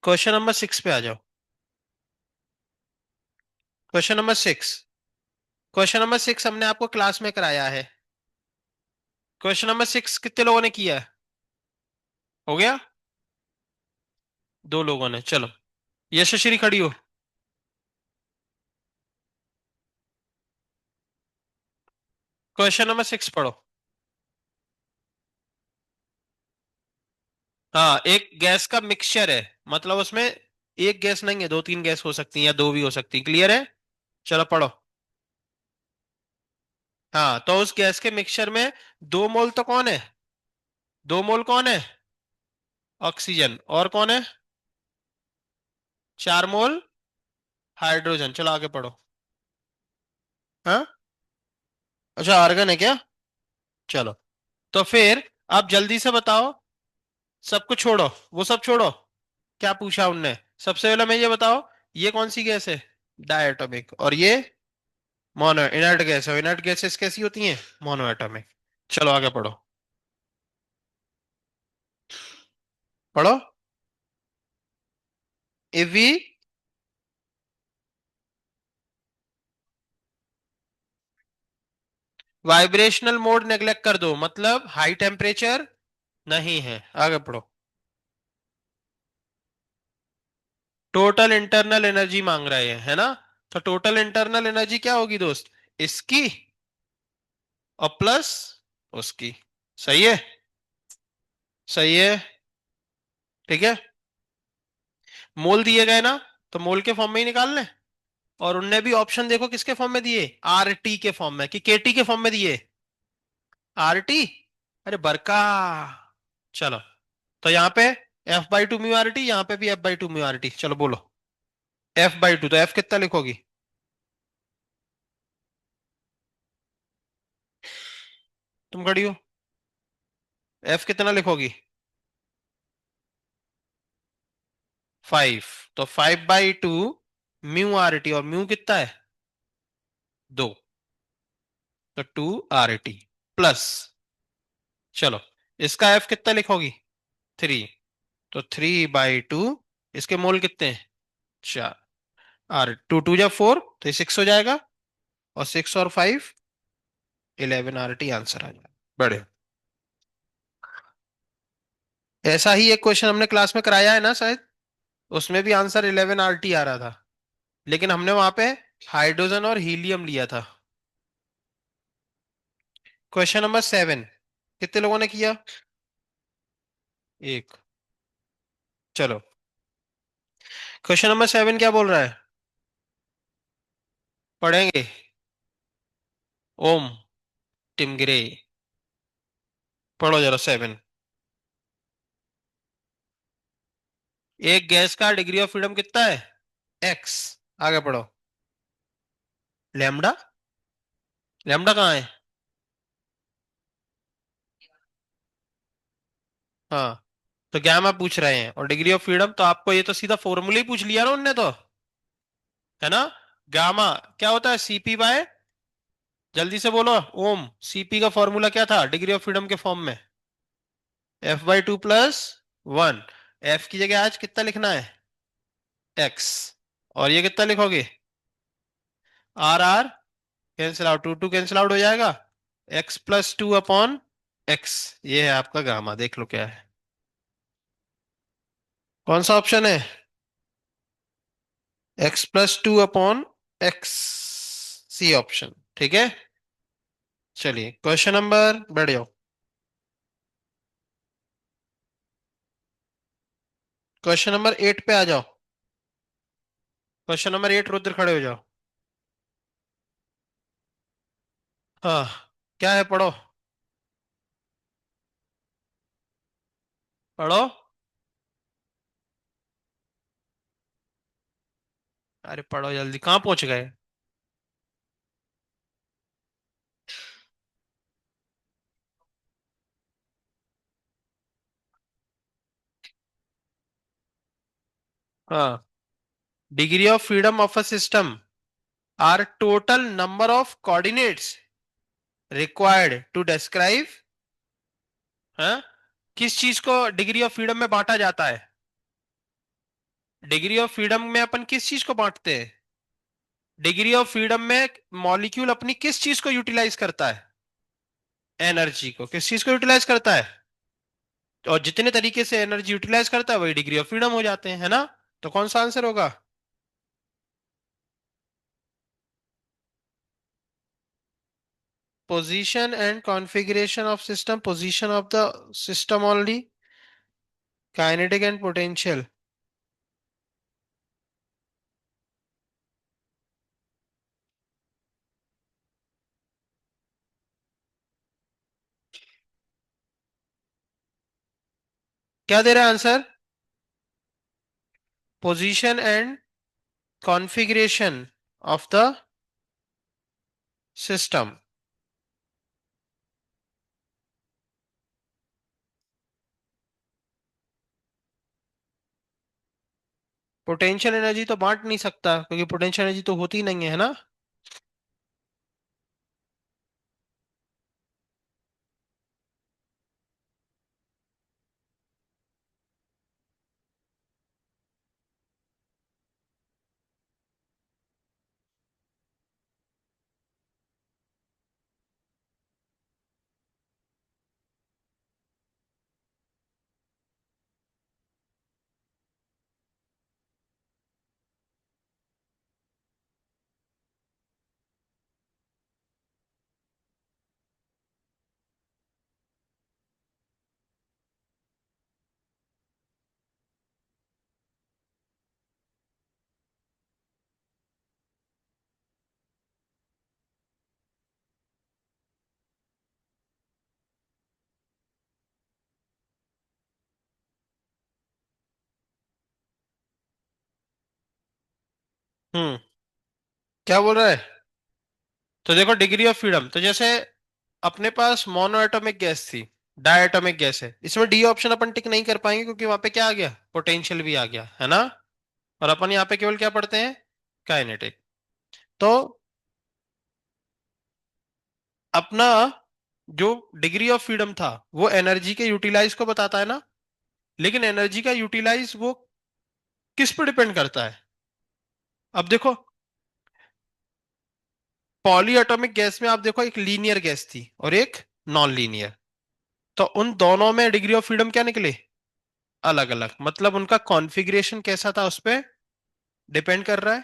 Speaker 1: क्वेश्चन नंबर 6 पे आ जाओ। क्वेश्चन नंबर 6, क्वेश्चन नंबर 6 हमने आपको क्लास में कराया है। क्वेश्चन नंबर 6 कितने लोगों ने किया है? हो गया, 2 लोगों ने। चलो, यशस्वी खड़ी हो। क्वेश्चन नंबर 6 पढ़ो। हाँ, एक गैस का मिक्सचर है, मतलब उसमें एक गैस नहीं है, दो तीन गैस हो सकती है या दो भी हो सकती है। क्लियर है? चलो पढ़ो। हाँ, तो उस गैस के मिक्सचर में 2 मोल तो कौन है? 2 मोल कौन है? ऑक्सीजन। और कौन है? 4 मोल हाइड्रोजन। चलो आगे पढ़ो। हाँ, अच्छा आर्गन है क्या? चलो, तो फिर आप जल्दी से बताओ। सब कुछ छोड़ो, वो सब छोड़ो। क्या पूछा उनने? सबसे पहले मैं ये बताओ, ये कौन सी गैस है? डायटोमिक। और ये मोनो इनर्ट गैस है। इनर्ट गैसेस कैसी होती हैं? Mono atomic. चलो आगे पढ़ो। पढ़ो। If we vibrational mode neglect कर दो, मतलब हाई टेम्परेचर नहीं है। आगे पढ़ो। टोटल इंटरनल एनर्जी मांग रहे हैं, है ना? तो टोटल इंटरनल एनर्जी क्या होगी दोस्त? इसकी और प्लस उसकी। सही है? सही है। ठीक है। मोल दिए गए ना, तो मोल के फॉर्म में ही निकाल लें। और उनने भी ऑप्शन देखो किसके फॉर्म में दिए, आर टी के फॉर्म में कि के टी के फॉर्म में दिए? R T. अरे बरका। चलो, तो यहाँ पे F/2 म्यू आर टी, यहाँ पे भी F/2 म्यू आर टी। चलो बोलो। F/2, तो F कितना लिखोगी? तुम खड़ी हो। F कितना लिखोगी? 5। तो 5/2 म्यू आर टी, और म्यू कितना है? 2। तो 2 RT प्लस, चलो इसका F कितना लिखोगी? 3। तो 3/2, इसके मोल कितने हैं? 4। आर टू टू जब 4, तो ये 6 हो जाएगा। और 6 और 5, 11 RT आंसर आ जाएगा। बड़े। ऐसा ही एक क्वेश्चन हमने क्लास में कराया है ना शायद, उसमें भी आंसर 11 RT आ रहा था, लेकिन हमने वहां पे हाइड्रोजन और हीलियम लिया था। क्वेश्चन नंबर 7 कितने लोगों ने किया? एक। चलो, क्वेश्चन नंबर 7 क्या बोल रहा है? पढ़ेंगे। ओम टिमगिरे। पढ़ो जरा 7। एक गैस का डिग्री ऑफ फ्रीडम कितना है? एक्स। आगे पढ़ो। लैम्डा। लैम्डा कहाँ है? हाँ, तो गैमा पूछ रहे हैं और डिग्री ऑफ फ्रीडम, तो आपको ये तो सीधा फॉर्मूला ही पूछ लिया ना उनने तो, है ना? गामा क्या होता है? CP/, जल्दी से बोलो। ओम। CP का फॉर्मूला क्या था डिग्री ऑफ फ्रीडम के फॉर्म में? F/2 + 1। F की जगह आज कितना लिखना है? X। और ये कितना लिखोगे? R cancel out, two two cancel out हो जाएगा। X+2/X। ये है आपका गामा, देख लो क्या है। कौन सा ऑप्शन है? X+2/X, C option. ठीक है। चलिए क्वेश्चन नंबर, बैठ जाओ। क्वेश्चन नंबर 8 पे आ जाओ। क्वेश्चन नंबर 8, रुद्र खड़े हो जाओ। हाँ, क्या है? पढ़ो। पढ़ो। अरे पढ़ो जल्दी, कहाँ पहुंच गए? हाँ, degree of freedom of a system are total number of coordinates required to describe. हाँ, किस चीज को डिग्री ऑफ फ्रीडम में बांटा जाता है? डिग्री ऑफ फ्रीडम में अपन किस चीज को बांटते हैं? डिग्री ऑफ फ्रीडम में मॉलिक्यूल अपनी किस चीज को यूटिलाइज करता है? एनर्जी को। किस चीज को यूटिलाइज करता है? और जितने तरीके से एनर्जी यूटिलाइज करता है वही डिग्री ऑफ फ्रीडम हो जाते हैं, है ना? तो कौन सा आंसर होगा? position and configuration of system, position of the system only, kinetic and potential. क्या दे रहा है answer? Position and configuration of the system. Potential energy तो बांट नहीं सकता क्योंकि पोटेंशियल एनर्जी तो होती नहीं है ना। हम्म। क्या बोल रहा है? तो देखो डिग्री ऑफ फ्रीडम, तो जैसे अपने पास मोनो एटॉमिक गैस थी, डाई एटॉमिक गैस है, इसमें डी ऑप्शन अपन टिक नहीं कर पाएंगे क्योंकि वहां पे क्या आ गया, पोटेंशियल भी आ गया है ना। और अपन यहाँ पे केवल क्या पढ़ते हैं, काइनेटिक। तो अपना जो डिग्री ऑफ फ्रीडम था वो एनर्जी के यूटिलाइज को बताता है ना। लेकिन एनर्जी का यूटिलाइज वो किस पर डिपेंड करता है? अब देखो, पॉली एटॉमिक गैस में आप देखो एक लीनियर गैस थी और एक नॉन लीनियर। तो उन दोनों में डिग्री ऑफ फ्रीडम क्या निकले, अलग अलग। मतलब उनका कॉन्फ़िगरेशन कैसा था उस पर डिपेंड कर रहा है,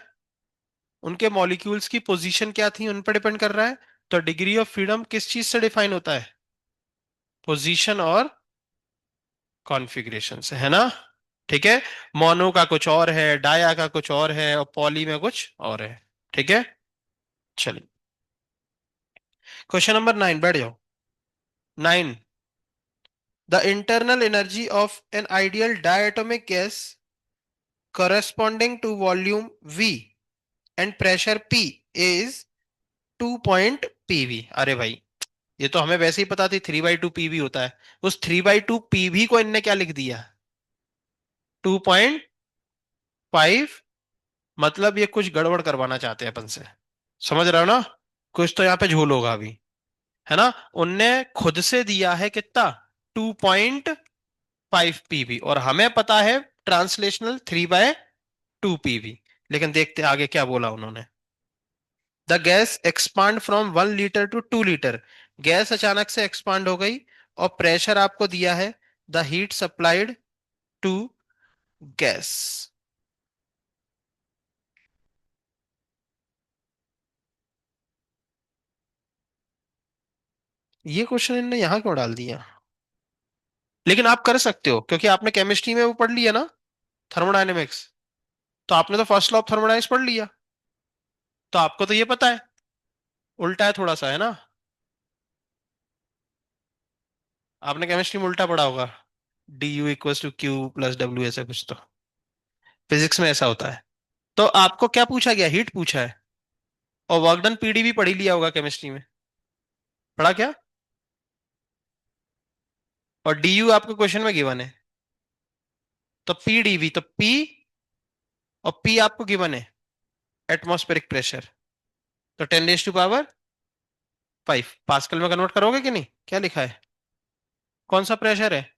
Speaker 1: उनके मॉलिक्यूल्स की पोजीशन क्या थी उन पर डिपेंड कर रहा है। तो डिग्री ऑफ फ्रीडम किस चीज से डिफाइन होता है, पोजीशन और कॉन्फ़िगरेशन से, है ना। ठीक है। मोनो का कुछ और है, डाया का कुछ और है, और पॉली में कुछ और है। ठीक है। चलिए, क्वेश्चन नंबर 9, बैठ जाओ। 9, the internal energy of an ideal diatomic gas corresponding to volume V and pressure P is 2 अरे भाई, ये तो हमें वैसे ही पता थी 3/2 PV होता है। उस 3/2 PV को इनने क्या लिख दिया, 2.5। मतलब ये कुछ गड़बड़ करवाना चाहते हैं अपन से, समझ रहे हो ना। कुछ तो यहाँ पे झोल होगा अभी, है ना। उनने खुद से दिया है कितना, 2.5 PV, और हमें पता है ट्रांसलेशनल 3/2 PV। लेकिन देखते आगे क्या बोला उन्होंने। The gas expand from 1 litre to 2 litre. Gas अचानक से एक्सपांड हो गई और प्रेशर आपको दिया है, the heat supplied to gas. ये क्वेश्चन इनने यहां क्यों डाल दिया? लेकिन आप कर सकते हो क्योंकि आपने केमिस्ट्री में वो पढ़ लिया ना, थर्मोडायनेमिक्स। तो आपने तो फर्स्ट लॉ ऑफ थर्मोडायनेमिक्स पढ़ लिया, तो आपको तो ये पता है। उल्टा है थोड़ा सा, है ना। आपने केमिस्ट्री में उल्टा पढ़ा होगा, du = Q+W, ऐसा कुछ तो फिजिक्स में ऐसा होता है। तो आपको क्या पूछा गया, हीट पूछा है। और वर्क डन पीडी भी पढ़ ही लिया होगा केमिस्ट्री में, पढ़ा क्या। और डी आपको क्वेश्चन में गिवन है। तो पीडीवी, तो पी और पी आपको गिवन है, एटमॉस्फेरिक प्रेशर। तो 10⁵ पास्कल में कन्वर्ट करोगे कि नहीं, क्या लिखा है, कौन सा प्रेशर है।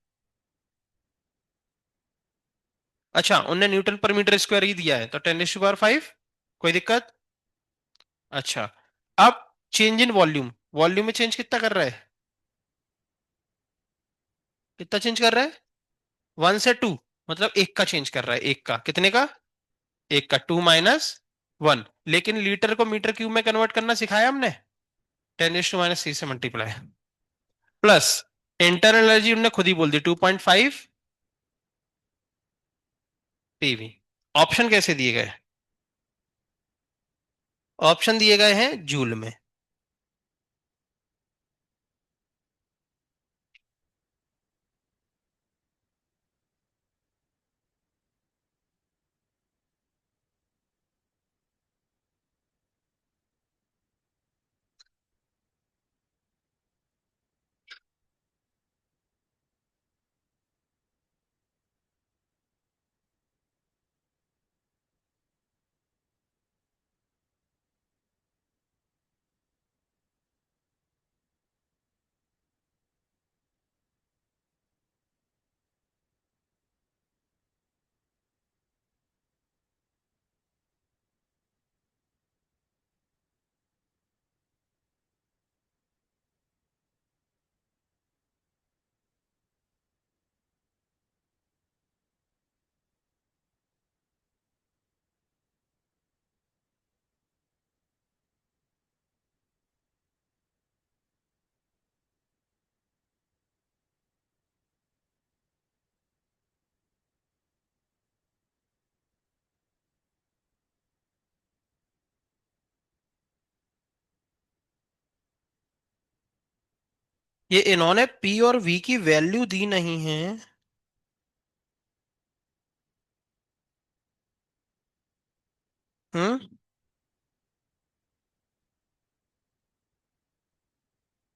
Speaker 1: अच्छा, उनने न्यूटन पर मीटर स्क्वायर ही दिया है, तो 10⁵ कोई दिक्कत। अच्छा, अब चेंज इन वॉल्यूम, वॉल्यूम में चेंज कितना कर रहा है, कितना चेंज कर रहा है, 1 से 2। मतलब एक का चेंज कर रहा है, एक का, कितने का, एक का, 2 - 1। लेकिन लीटर को मीटर क्यूब में कन्वर्ट करना सिखाया हमने, 10⁻³ से मल्टीप्लाई, प्लस इंटरनल एनर्जी उनने खुद ही बोल दी 2.5 पीवी। ऑप्शन कैसे दिए गए? ऑप्शन दिए गए हैं जूल में। ये इन्होंने पी और वी की वैल्यू दी नहीं है। हम्म।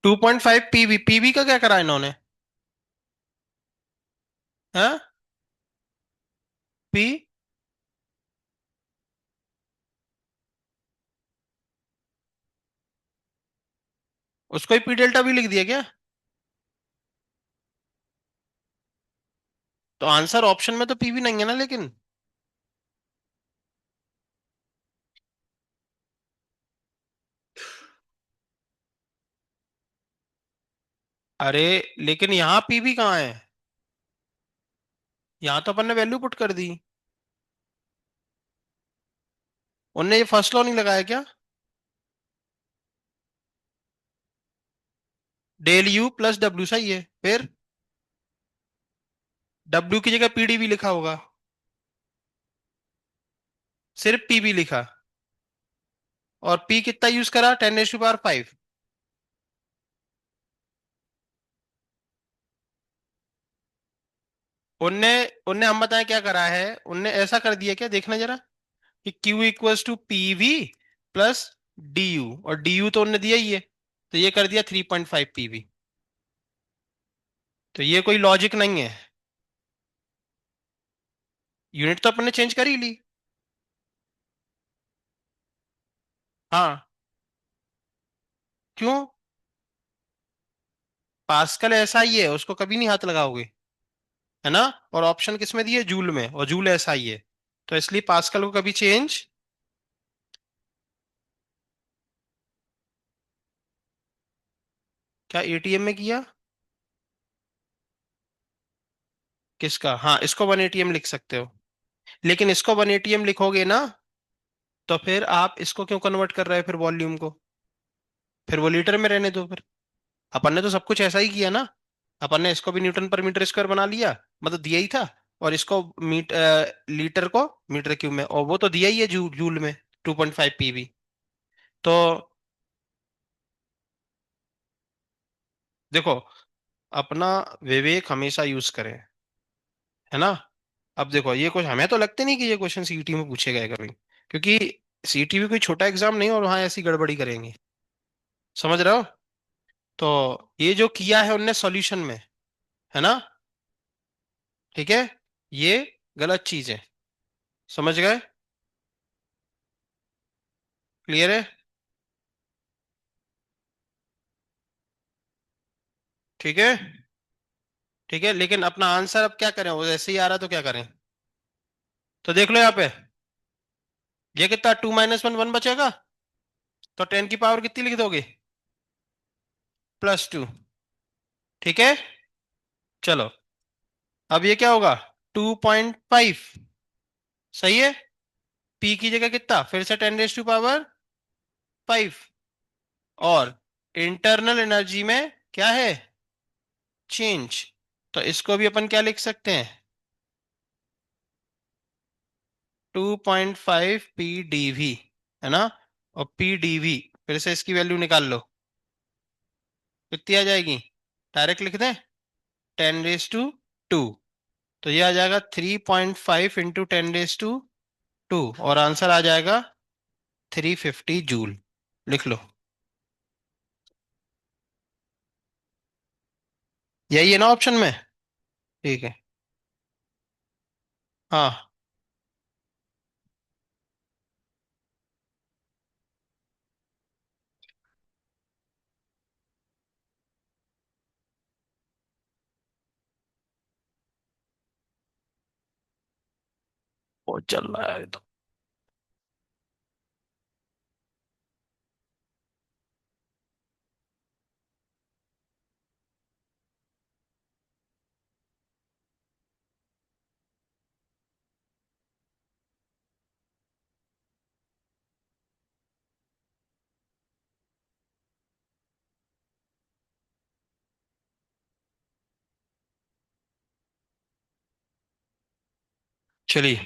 Speaker 1: 2.5 पीवी, पीवी का क्या करा इन्होंने? हाँ। पी, उसको ही पी डेल्टा भी लिख दिया क्या? तो आंसर ऑप्शन में तो पीवी नहीं है ना लेकिन। अरे लेकिन यहाँ पीवी कहाँ है? यहाँ तो अपन ने वैल्यू पुट कर दी। उनने ये फर्स्ट लॉ नहीं लगाया क्या? डेल यू प्लस डब्ल्यू सही है, फिर डब्ल्यू की जगह पीडीवी लिखा होगा। सिर्फ पीवी लिखा। और पी कितना यूज करा? 10⁻5। उनने उनने हम बताएं क्या करा है, उनने ऐसा कर दिया क्या, देखना जरा, कि Q equals to P V plus D U, और डी यू तो उनने दिया ही है, तो ये कर दिया 3.5 पीवी। तो ये कोई लॉजिक नहीं है। यूनिट तो अपन ने चेंज कर ही ली। हाँ। क्यों? पास्कल ऐसा ही है, उसको कभी नहीं हाथ लगाओगे, है ना। और ऑप्शन किस में दिए? जूल में, और जूल ऐसा ही है, तो इसलिए पास्कल को कभी चेंज। क्या एटीएम में किया? किसका? हाँ, इसको 1 ATM लिख सकते हो, लेकिन इसको 1 ATM लिखोगे ना, तो फिर आप इसको क्यों कन्वर्ट कर रहे हो फिर वॉल्यूम को? फिर वो लीटर में रहने दो फिर। अपन ने तो सब कुछ ऐसा ही किया ना। अपन ने इसको भी न्यूटन पर मीटर स्क्वायर बना लिया, मतलब दिया ही था। और इसको लीटर को मीटर क्यूब में, और वो तो दिया ही है जूल में, 2.5 पीवी। तो देखो, अपना विवेक हमेशा यूज करें, है ना। अब देखो, ये कुछ हमें तो लगते नहीं कि ये क्वेश्चन सीईटी में पूछे गए कभी, क्योंकि सीईटी भी कोई छोटा एग्जाम नहीं है, और वहां ऐसी गड़बड़ी करेंगे। समझ रहे हो? तो ये जो किया है उनने सॉल्यूशन में, है ना, ठीक है, ये गलत चीज है। समझ गए? क्लियर है? ठीक है। ठीक है, लेकिन अपना आंसर अब क्या करें, वो ऐसे ही आ रहा तो क्या करें? तो देख लो यहाँ पे, ये कितना, 2 - 1 1 बचेगा, तो 10 की पावर कितनी लिख दोगे? +2। ठीक है। चलो, अब ये क्या होगा? 2.5। सही है। पी की जगह कितना, फिर से 10⁻5। और इंटरनल एनर्जी में क्या है, चेंज। तो इसको भी अपन क्या लिख सकते हैं, 2.5 पी डीवी, है ना। और पी डीवी फिर से इसकी वैल्यू निकाल लो, कितनी आ जाएगी, डायरेक्ट लिख दें, 10⁻²। तो ये आ जाएगा 3.5 इंटू 10⁻², और आंसर आ जाएगा 350 जूल। लिख लो, यही है ना ऑप्शन में। ठीक है। हाँ, वो चल रहा है तो। चलिए,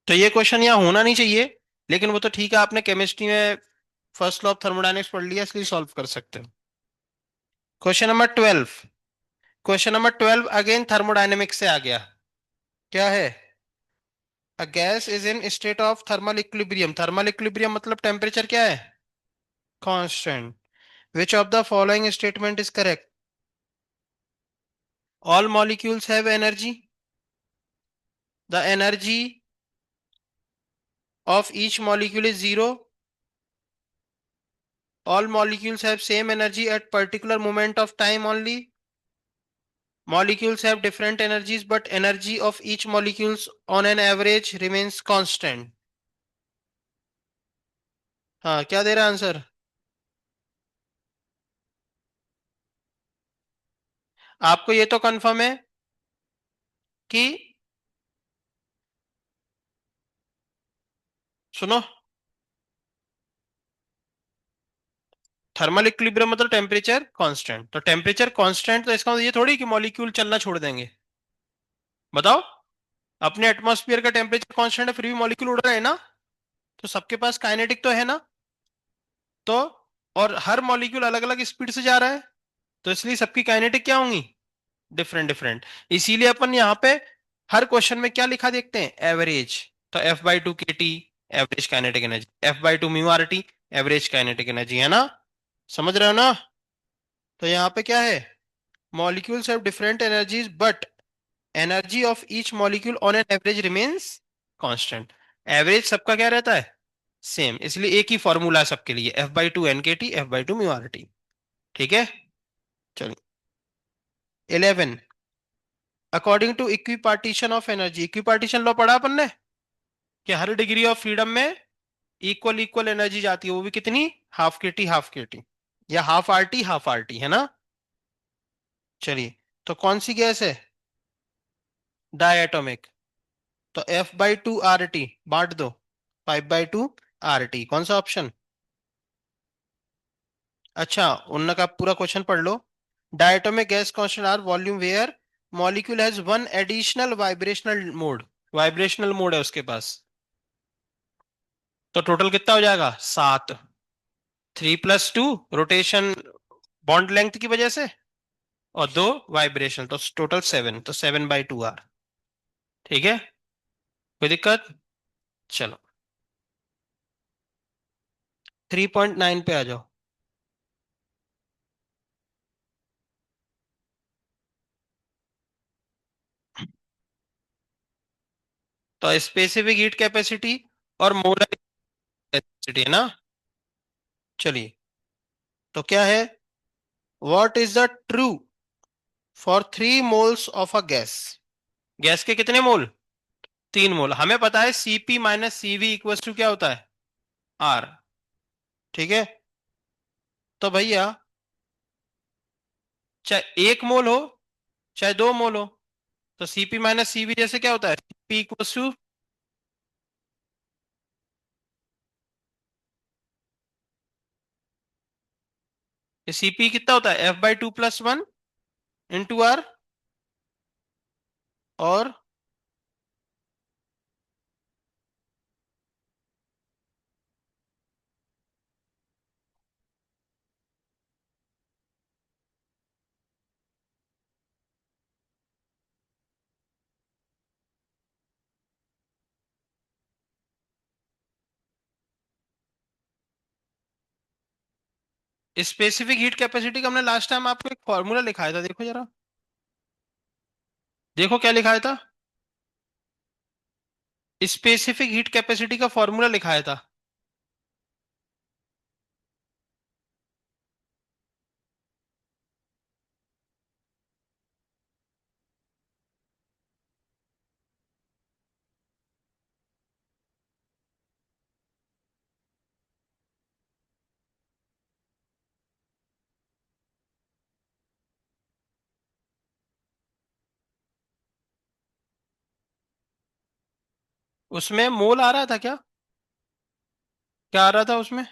Speaker 1: तो ये क्वेश्चन यहाँ होना नहीं चाहिए, लेकिन वो तो ठीक है, आपने केमिस्ट्री में फर्स्ट लॉ ऑफ थर्मोडायनेमिक्स पढ़ लिया, इसलिए सॉल्व कर सकते हो। Question number 12। Question number 12 again thermodynamics से आ गया। क्या है, a gas is in state of thermal equilibrium. Thermal equilibrium मतलब टेम्परेचर क्या है, constant. Which of the following statement is correct, all molecules have energy, the energy of each molecule is zero, all molecules have same energy at particular moment of time only, molecules have different energies but energy of each molecules on an average remains constant। हाँ, क्या दे रहा है answer, आपको ये तो confirm है कि, सुनो, थर्मल इक्विलिब्रियम मतलब टेम्परेचर कांस्टेंट, तो टेम्परेचर कांस्टेंट तो इसका मतलब ये थोड़ी कि मॉलिक्यूल चलना छोड़ देंगे। बताओ, अपने एटमॉस्फेयर का टेम्परेचर कांस्टेंट है फिर भी मॉलिक्यूल उड़ रहे हैं ना, तो सबके पास काइनेटिक तो है ना। तो और हर मॉलिक्यूल अलग अलग स्पीड से जा रहा है, तो इसलिए सबकी काइनेटिक क्या होंगी, डिफरेंट डिफरेंट। इसीलिए अपन यहाँ पे हर क्वेश्चन में क्या लिखा देखते हैं, एवरेज। तो F/2 kT average kinetic energy, F/2 μRT average kinetic energy, है ना। समझ रहे हो ना। तो यहाँ पे क्या है, molecules have different energies but energy of each molecule on an average remains constant. Average सबका क्या रहता है, सेम, इसलिए एक ही फॉर्मूला है सबके लिए, F/2 NKT F/2 μRT। ठीक है। चलिए, 11। According to equipartition of energy, equipartition law पढ़ा अपन ने, कि हर डिग्री ऑफ फ्रीडम में इक्वल इक्वल एनर्जी जाती है, वो भी कितनी, हाफ के टी या हाफ आर टी है ना। चलिए, तो कौन सी गैस है, डायटोमिक। तो F/2 RT बांट दो, 5/2 RT, कौन सा ऑप्शन। अच्छा, उनका पूरा क्वेश्चन पढ़ लो। Diatomic gas constant are volume where molecule has one additional vibrational mode है उसके पास। तो टोटल कितना हो जाएगा, 7। 3+2 रोटेशन बॉन्ड लेंथ की वजह से, और 2 वाइब्रेशन, तो टोटल 7, तो 7/2 R। ठीक है, कोई दिक्कत। चलो, 3.9 पे आ जाओ। तो स्पेसिफिक हीट कैपेसिटी और मोलर कैपेसिटी है ना। चलिए, तो क्या है, what is the true for 3 moles of a gas. Gas के कितने मोल, 3 मोल। हमें पता है Cp - Cv इक्वल टू क्या होता है, R। ठीक है, तो भैया चाहे 1 मोल हो चाहे 2 मोल हो, तो Cp - Cv जैसे क्या होता है, Cp इक्वल टू, ये सीपी कितना होता है, F/2 + 1 इंटू आर, और स्पेसिफिक हीट कैपेसिटी का हमने लास्ट टाइम आपको एक फॉर्मूला लिखाया था, देखो जरा, देखो क्या लिखाया था। स्पेसिफिक हीट कैपेसिटी का फॉर्मूला लिखाया था। उसमें मोल आ रहा था क्या, क्या आ रहा था उसमें?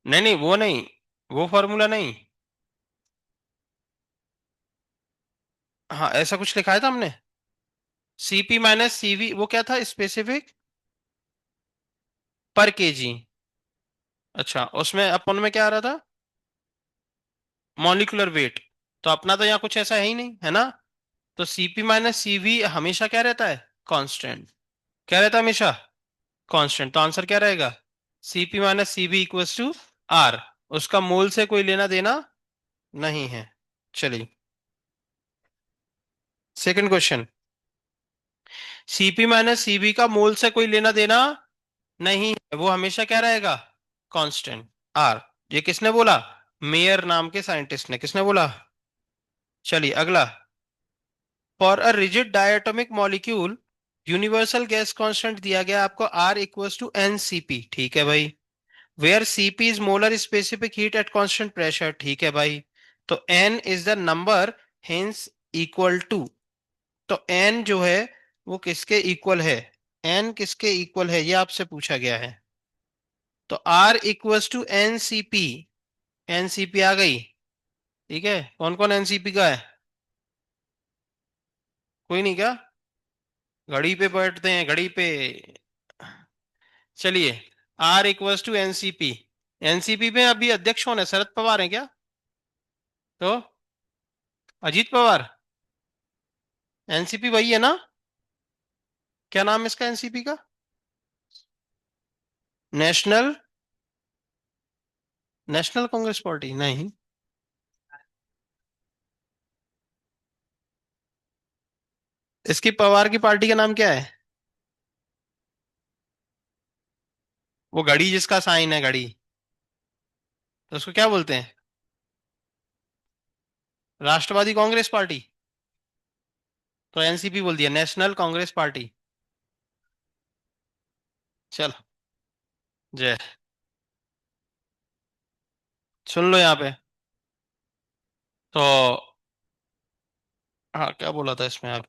Speaker 1: नहीं नहीं, वो नहीं, वो फॉर्मूला नहीं। हाँ, ऐसा कुछ लिखाया था हमने, CP - CV, वो क्या था, स्पेसिफिक पर केजी। अच्छा, उसमें अपन में क्या आ रहा था, मॉलिक्यूलर वेट। तो अपना तो यहाँ कुछ ऐसा है ही नहीं, है ना। तो CP - CV हमेशा क्या रहता है, कांस्टेंट। क्या रहता है हमेशा, कांस्टेंट। तो आंसर क्या रहेगा, CP - CV = R। उसका मोल से कोई लेना देना नहीं है। चलिए, सेकंड क्वेश्चन। CP - CV का मोल से कोई लेना देना नहीं है, वो हमेशा क्या रहेगा, कांस्टेंट, आर। ये किसने बोला, मेयर नाम के साइंटिस्ट ने, किसने बोला। चलिए अगला। For a rigid diatomic molecule, universal gas constant दिया गया आपको, R = NCP, ठीक है भाई। Where CP is molar specific heat at constant pressure, ठीक है भाई। तो N is the number, hence equal to. तो N जो है वो किसके इक्वल है, N किसके इक्वल है, ये आपसे पूछा गया है। तो R = NCP, एनसीपी आ गई। ठीक है, कौन कौन एनसीपी का है, कोई नहीं क्या, घड़ी पे बैठते हैं घड़ी पे। चलिए, R = NCP। एनसीपी में अभी अध्यक्ष कौन है, शरद पवार है क्या, तो अजीत पवार। एनसीपी वही है ना, क्या नाम है इसका एनसीपी का, नेशनल, नेशनल कांग्रेस पार्टी नहीं। इसकी पवार की पार्टी का नाम क्या है, वो घड़ी जिसका साइन है घड़ी, तो उसको क्या बोलते हैं, राष्ट्रवादी कांग्रेस पार्टी। तो एनसीपी बोल दिया, नेशनल कांग्रेस पार्टी। चलो, जय, सुन लो यहाँ पे। तो हाँ, क्या बोला था इसमें आप,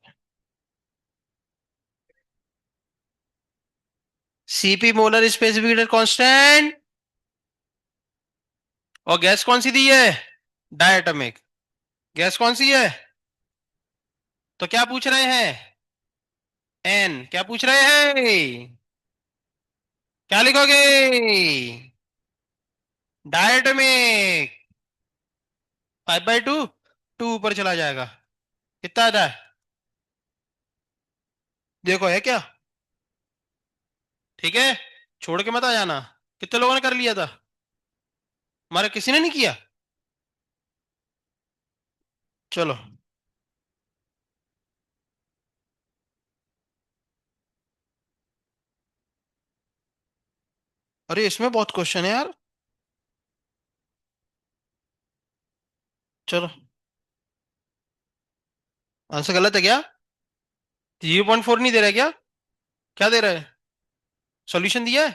Speaker 1: सीपी मोलर स्पेसिफिक कांस्टेंट, और गैस कौन सी दी है, डायटोमिक। गैस कौन सी है, तो क्या पूछ रहे हैं, एन, क्या पूछ रहे हैं, क्या लिखोगे, डायटोमिक। 5/2, टू ऊपर चला जाएगा, कितना आता है, देखो है क्या, ठीक है, छोड़ के मत आ जाना। कितने लोगों ने कर लिया था, हमारे किसी ने नहीं किया। चलो, अरे इसमें बहुत क्वेश्चन है यार। चलो, आंसर गलत है क्या, 0.4 नहीं दे रहा है क्या, क्या दे रहा है, सॉल्यूशन दिया है।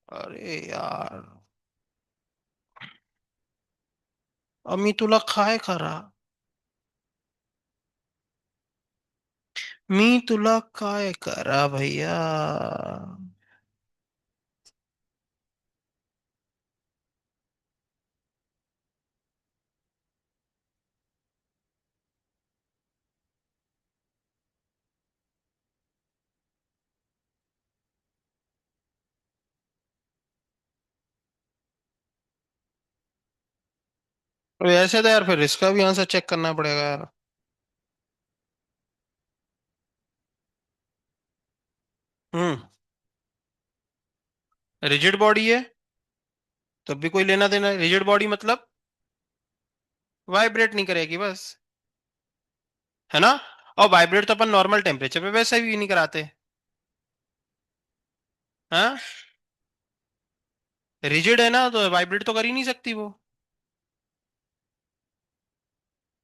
Speaker 1: अरे यार, अमी तुला काय करा, मी तुला काय करा भैया। तो ऐसे तो यार फिर इसका भी आंसर चेक करना पड़ेगा यार। हम्म। रिजिड बॉडी है, तब भी कोई लेना देना, रिजिड बॉडी मतलब वाइब्रेट नहीं करेगी बस, है ना। और वाइब्रेट तो अपन नॉर्मल टेम्परेचर पे वैसे भी नहीं कराते। हाँ, रिजिड है ना तो वाइब्रेट तो कर ही नहीं सकती वो।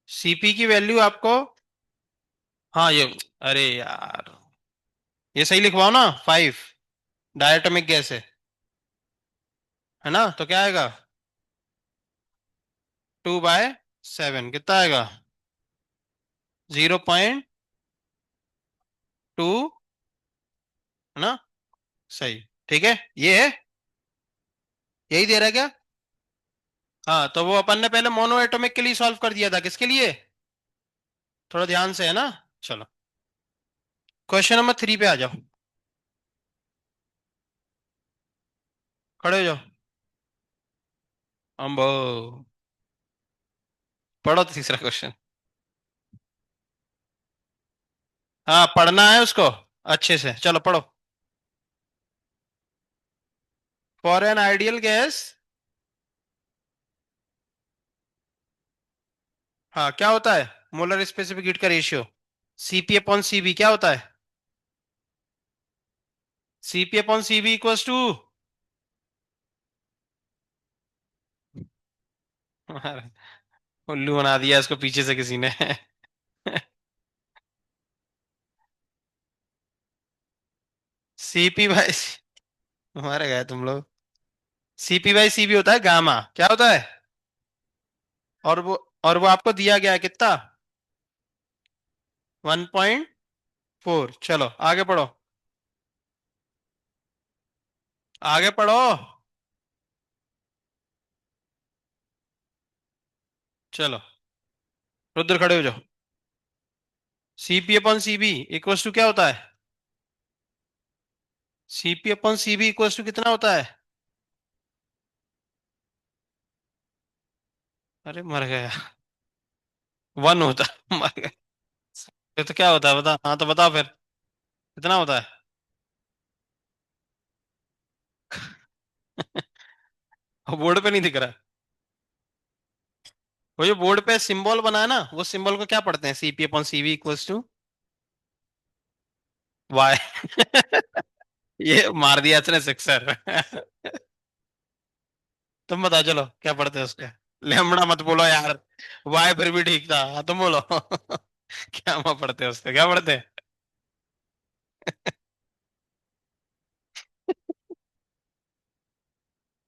Speaker 1: सीपी की वैल्यू आपको, हाँ ये, अरे यार, ये सही लिखवाओ ना, 5 डायटोमिक गैस है ना, तो क्या आएगा, 2/7 कितना आएगा, 0.2, है ना। सही, ठीक है, ये है, यही दे रहा है क्या। हाँ, तो वो अपन ने पहले मोनो एटॉमिक के लिए सॉल्व कर दिया था, किसके लिए, थोड़ा ध्यान से, है ना। चलो, क्वेश्चन नंबर 3 पे आ जाओ। खड़े हो जाओ। अम्बो, पढ़ो तो तीसरा क्वेश्चन। हाँ, पढ़ना है उसको अच्छे से, चलो पढ़ो। फॉर एन आइडियल गैस, हाँ क्या होता है, मोलर स्पेसिफिक हीट का रेशियो, सीपी अपॉन सीबी क्या होता है, CP upon CV equals to, उल्लू बना दिया इसको पीछे से किसी ने। सीपी बाई, हमारे गए तुम लोग। सीपी बाई सीबी होता है गामा, क्या होता है, और वो आपको दिया गया है कितना, 1.4। चलो आगे पढ़ो, आगे पढ़ो। चलो, रुद्र खड़े हो जाओ। CP upon CV equals to क्या होता है, CP upon CV equals to कितना होता है, अरे मर गया, 1 होता है। मर गया। तो क्या होता है बता, हाँ तो बताओ फिर, कितना होता है। बोर्ड पे नहीं दिख रहा। वो जो बोर्ड पे सिंबल बना है ना, वो सिंबल को क्या पढ़ते हैं, CP upon CV equals to Y. ये मार दिया इसने सिक्सर। तुम बताओ चलो क्या पढ़ते हैं उसके, लेमड़ा मत बोलो यार, वाई फिर भी ठीक था, हाँ तुम बोलो। क्या वहां पढ़ते हैं उसके, क्या पढ़ते हैं।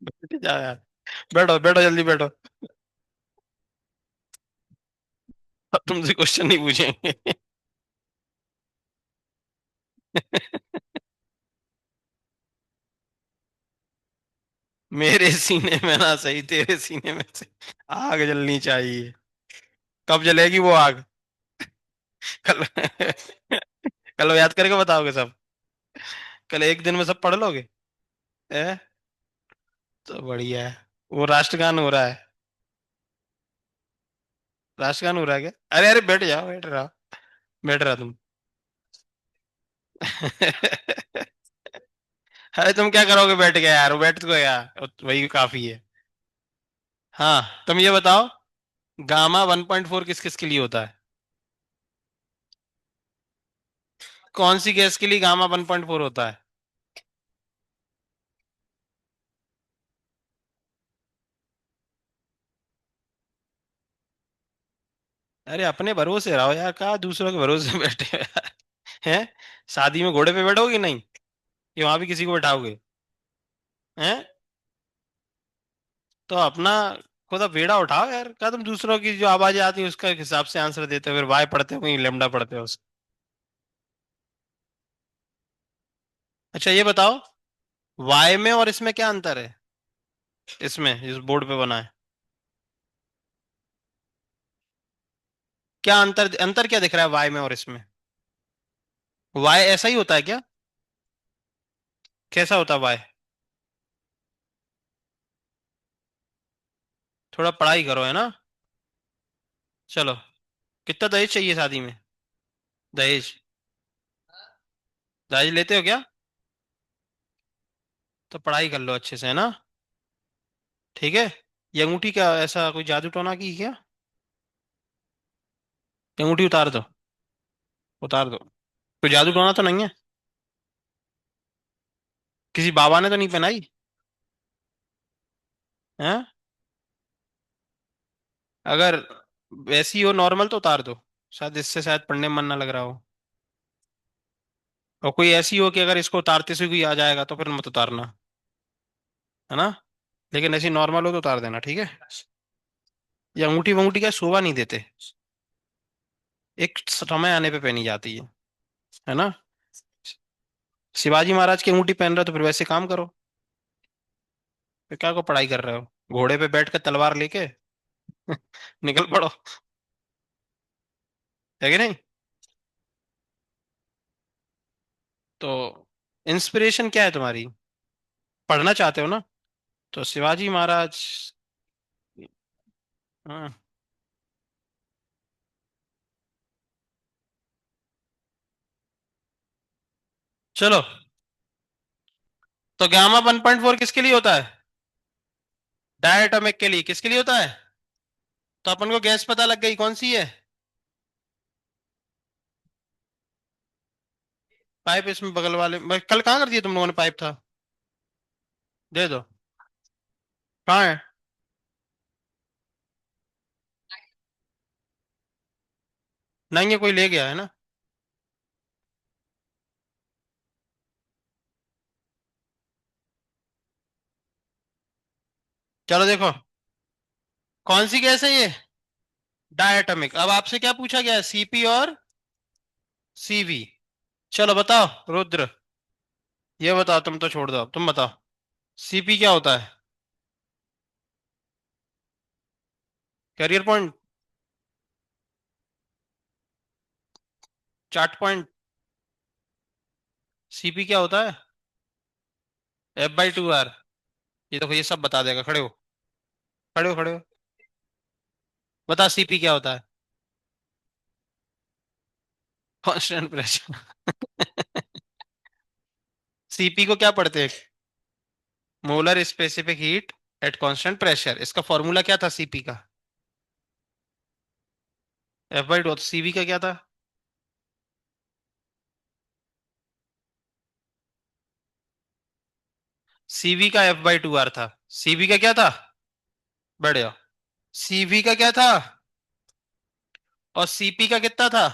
Speaker 1: बैठ जाओ यार, बैठो बैठो जल्दी बैठो। अब तुमसे क्वेश्चन नहीं पूछेंगे। मेरे सीने में ना सही, तेरे सीने में से आग जलनी चाहिए। कब जलेगी वो आग, कल। कल याद करके बताओगे सब, कल एक दिन में सब पढ़ लोगे। ए? तो बढ़िया है। वो राष्ट्रगान हो रहा है, राष्ट्रगान हो रहा है क्या, अरे अरे बैठ जाओ, बैठ रहा, बैठ रहा तुम। अरे तुम क्या करोगे बैठ के यार, बैठ को यार वही काफी है। हाँ, तुम ये बताओ, गामा 1.4 किस किस के लिए होता है, कौन सी गैस के लिए गामा 1.4 होता है। अरे अपने भरोसे रहो यार, कहा दूसरों के भरोसे बैठे हो यार। हैं, शादी में घोड़े पे बैठोगे नहीं, कि वहां भी किसी को बैठाओगे, हैं। तो अपना खुद बेड़ा उठाओ यार, क्या तुम दूसरों की जो आवाजें आती है उसका हिसाब से आंसर देते हो, फिर वाई पढ़ते हो कहीं लेमडा पढ़ते हो। अच्छा ये बताओ, वाई में और इसमें क्या अंतर है? इसमें इस बोर्ड पे बना है, क्या अंतर, अंतर क्या दिख रहा है वाई में और इसमें? वाई ऐसा ही होता है क्या? कैसा होता है वाई? थोड़ा पढ़ाई करो, है ना। चलो, कितना दहेज चाहिए शादी में? दहेज, दहेज लेते हो क्या? तो पढ़ाई कर लो अच्छे से, है ना। ठीक है। ये अंगूठी क्या, ऐसा कोई जादू टोना की क्या? ये अंगूठी उतार दो, उतार दो। कोई जादू टोना तो नहीं है? किसी बाबा ने तो नहीं पहनाई? हैं? अगर वैसी हो नॉर्मल तो उतार दो, शायद इससे शायद पढ़ने में मन ना लग रहा हो। और कोई ऐसी हो कि अगर इसको उतारते से कोई आ जाएगा तो फिर मत उतारना, है ना। लेकिन ऐसी नॉर्मल हो तो उतार देना, ठीक है। ये अंगूठी वंगूठी क्या शोभा नहीं देते, एक समय आने पे पहनी जाती है ना। शिवाजी महाराज की अंगूठी पहन रहे हो तो फिर वैसे काम करो। फिर क्या को पढ़ाई कर रहे हो, घोड़े पे बैठ कर तलवार लेके निकल पड़ो, है कि नहीं। तो इंस्पिरेशन क्या है तुम्हारी, पढ़ना चाहते हो ना, तो शिवाजी महाराज। हाँ। चलो, तो गामा 1.4 किसके लिए होता है? डायटोमिक के लिए, किसके लिए होता है? तो अपन को गैस पता लग गई, कौन सी है? पाइप इसमें बगल वाले कल कहाँ कर दिया तुम लोगों ने, पाइप था, दे दो। कहाँ है? नहीं है, कोई ले गया है ना। चलो देखो, कौन सी गैस है ये? डायटोमिक। अब आपसे क्या पूछा गया है, सीपी और सीवी। चलो बताओ रुद्र, ये बताओ, तुम तो छोड़ दो, अब तुम बताओ, सीपी क्या होता है? Carrier point, chart point. CP क्या होता है? F/2R। ये देखो, ये सब बता देगा, खड़े हो, खड़े हो, खड़े हो। बता सीपी क्या होता है? Constant pressure. सीपी को क्या पढ़ते हैं? Molar specific heat at constant pressure. इसका फॉर्मूला क्या था सीपी का? F/2। सीवी का क्या था? सीवी का F/2R था। सीवी का क्या था? बढ़िया। सीवी का क्या था? और सीपी का कितना था?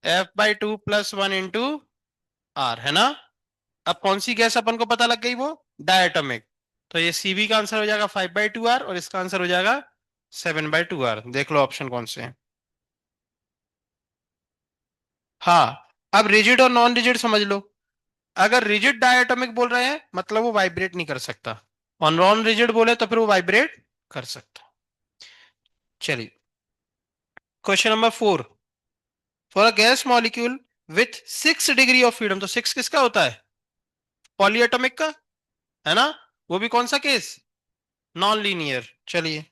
Speaker 1: F/2 + 1 × R, है ना। अब कौन सी गैस अपन को पता लग गई, वो डायटोमिक। तो ये सीवी का आंसर हो जाएगा 5/2R और इसका आंसर हो जाएगा 7/2R। देख लो ऑप्शन कौन से हैं। हाँ, अब रिजिड और नॉन रिजिड समझ लो। अगर रिजिड डायटोमिक बोल रहे हैं मतलब वो वाइब्रेट नहीं कर सकता, और नॉन रिजिड बोले तो फिर वो वाइब्रेट कर सकता। चलिए, question number 4। For a gas molecule with 6 degree of freedom, तो 6 किसका होता है? पॉलीएटॉमिक का, है ना। वो भी कौन सा केस? Non linear. चलिए,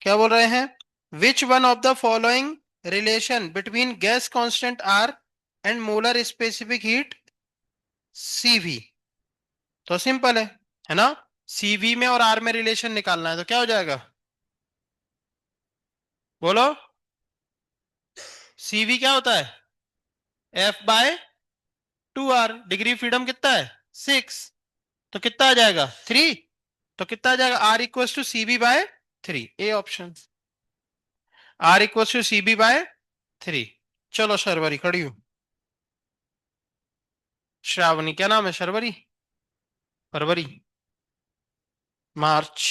Speaker 1: क्या बोल रहे हैं, which one of the following relation between gas constant R and molar specific heat CV. तो सिंपल है ना। सीवी में और आर में रिलेशन निकालना है, तो क्या हो जाएगा, बोलो। सीवी क्या होता है? F/2R। डिग्री फ्रीडम कितना है? 6। तो कितना आ जाएगा, 3। तो कितना आ जाएगा, R = CB/3, A option. R = CB/3। चलो शर्वरी खड़ी हूँ। श्रावणी, क्या नाम है, शर्वरी, फरवरी, मार्च।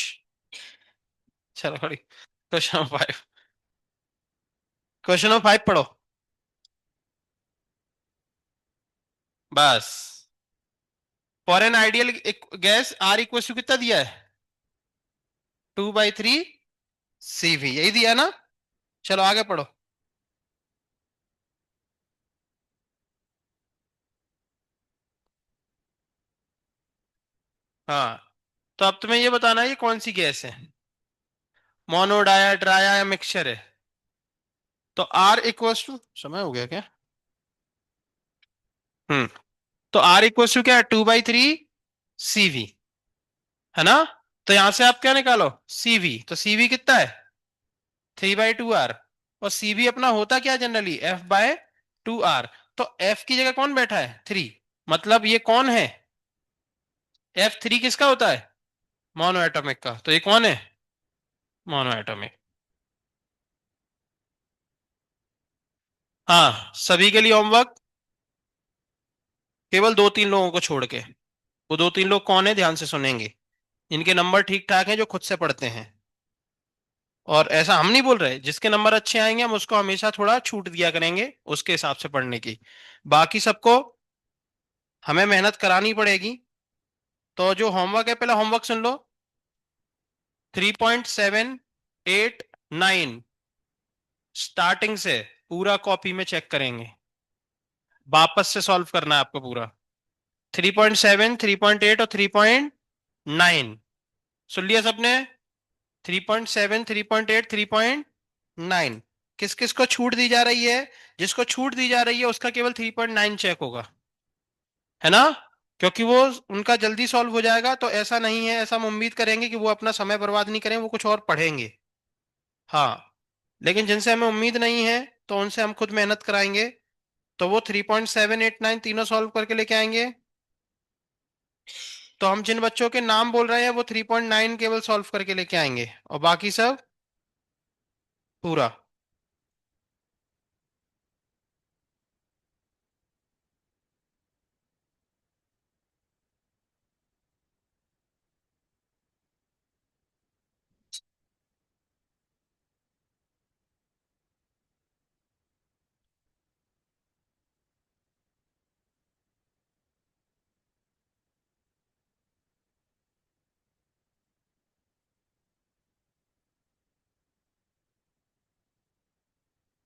Speaker 1: चलो खड़ी। क्वेश्चन नंबर 5, क्वेश्चन नंबर 5 पढ़ो। बस। For an ideal gas R equal to कितना दिया है? 2/3 CV, यही दिया ना? चलो आगे पढ़ो। हाँ, तो अब तुम्हें ये बताना है ये कौन सी गैस है, मोनो, डाया, ट्राया या मिक्सचर है। तो आर इक्वल्स टू, समय हो गया क्या? हम्म। तो आर इक्वल्स टू क्या है? 2/3 CV, है ना? तो यहां से आप क्या निकालो? CV। तो CV कितना है? 3/2R। और CV अपना होता क्या जनरली? F/2R। तो F की जगह कौन बैठा है? 3। मतलब ये कौन है? F3 किसका होता है? मोनो एटॉमिक का। तो ये कौन है? Mono atomic. हाँ, सभी के लिए होमवर्क, केवल 2-3 लोगों को छोड़ के। वो 2-3 लोग कौन है, ध्यान से सुनेंगे। इनके नंबर ठीक ठाक हैं जो खुद से पढ़ते हैं। और ऐसा हम नहीं बोल रहे, जिसके नंबर अच्छे आएंगे हम उसको हमेशा थोड़ा छूट दिया करेंगे उसके हिसाब से पढ़ने की। बाकी सबको हमें मेहनत करानी पड़ेगी। तो जो होमवर्क है, पहले होमवर्क सुन लो। 3.789 स्टार्टिंग से पूरा कॉपी में चेक करेंगे। वापस से सॉल्व करना है आपको पूरा। 3.7, 3.8 और 3.9 सुन लिया सबने? 3.7, 3.8, 3.9। किस किस को छूट दी जा रही है? जिसको छूट दी जा रही है उसका केवल 3.9 चेक होगा, है ना? क्योंकि वो उनका जल्दी सॉल्व हो जाएगा। तो ऐसा नहीं है, ऐसा हम उम्मीद करेंगे कि वो अपना समय बर्बाद नहीं करें, वो कुछ और पढ़ेंगे। हाँ, लेकिन जिनसे हमें उम्मीद नहीं है तो उनसे हम खुद मेहनत कराएंगे। तो वो 3.7, 8, 9 तीनों सॉल्व करके लेके आएंगे। तो हम जिन बच्चों के नाम बोल रहे हैं वो 3.9 केवल सॉल्व करके लेके आएंगे, और बाकी सब पूरा।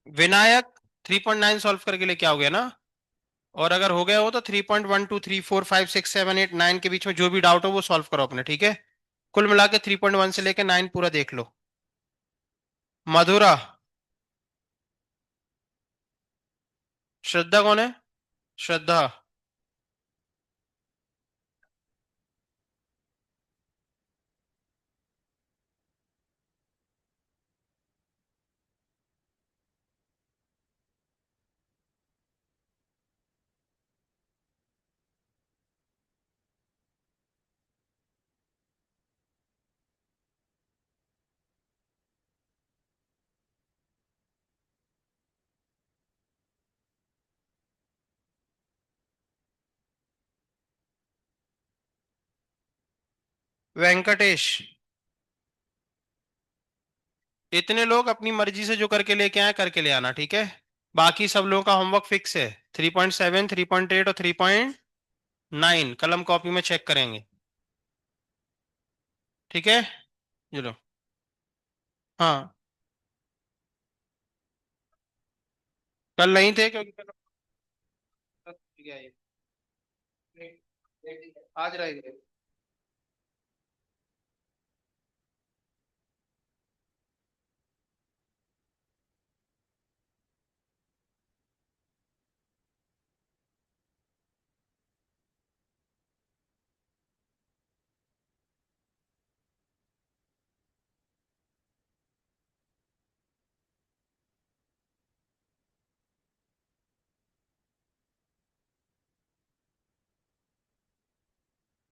Speaker 1: विनायक 3.9 सॉल्व करके लेके आओगे ना? और अगर हो गया हो तो 3.1, 2, 3, 4, 5, 6, 7, 8, 9 के बीच में जो भी डाउट हो वो सॉल्व करो अपने, ठीक है? कुल मिला के 3.1 से लेके 9 पूरा देख लो। मधुरा। श्रद्धा कौन है? श्रद्धा। वेंकटेश। इतने लोग अपनी मर्जी से जो करके लेके आए करके ले आना, ठीक है? बाकी सब लोगों का होमवर्क फिक्स है। 3.7, 3.8 और 3.9 कलम कॉपी में चेक करेंगे, ठीक है? चलो। हाँ, कल नहीं थे क्योंकि कल आज रहेंगे।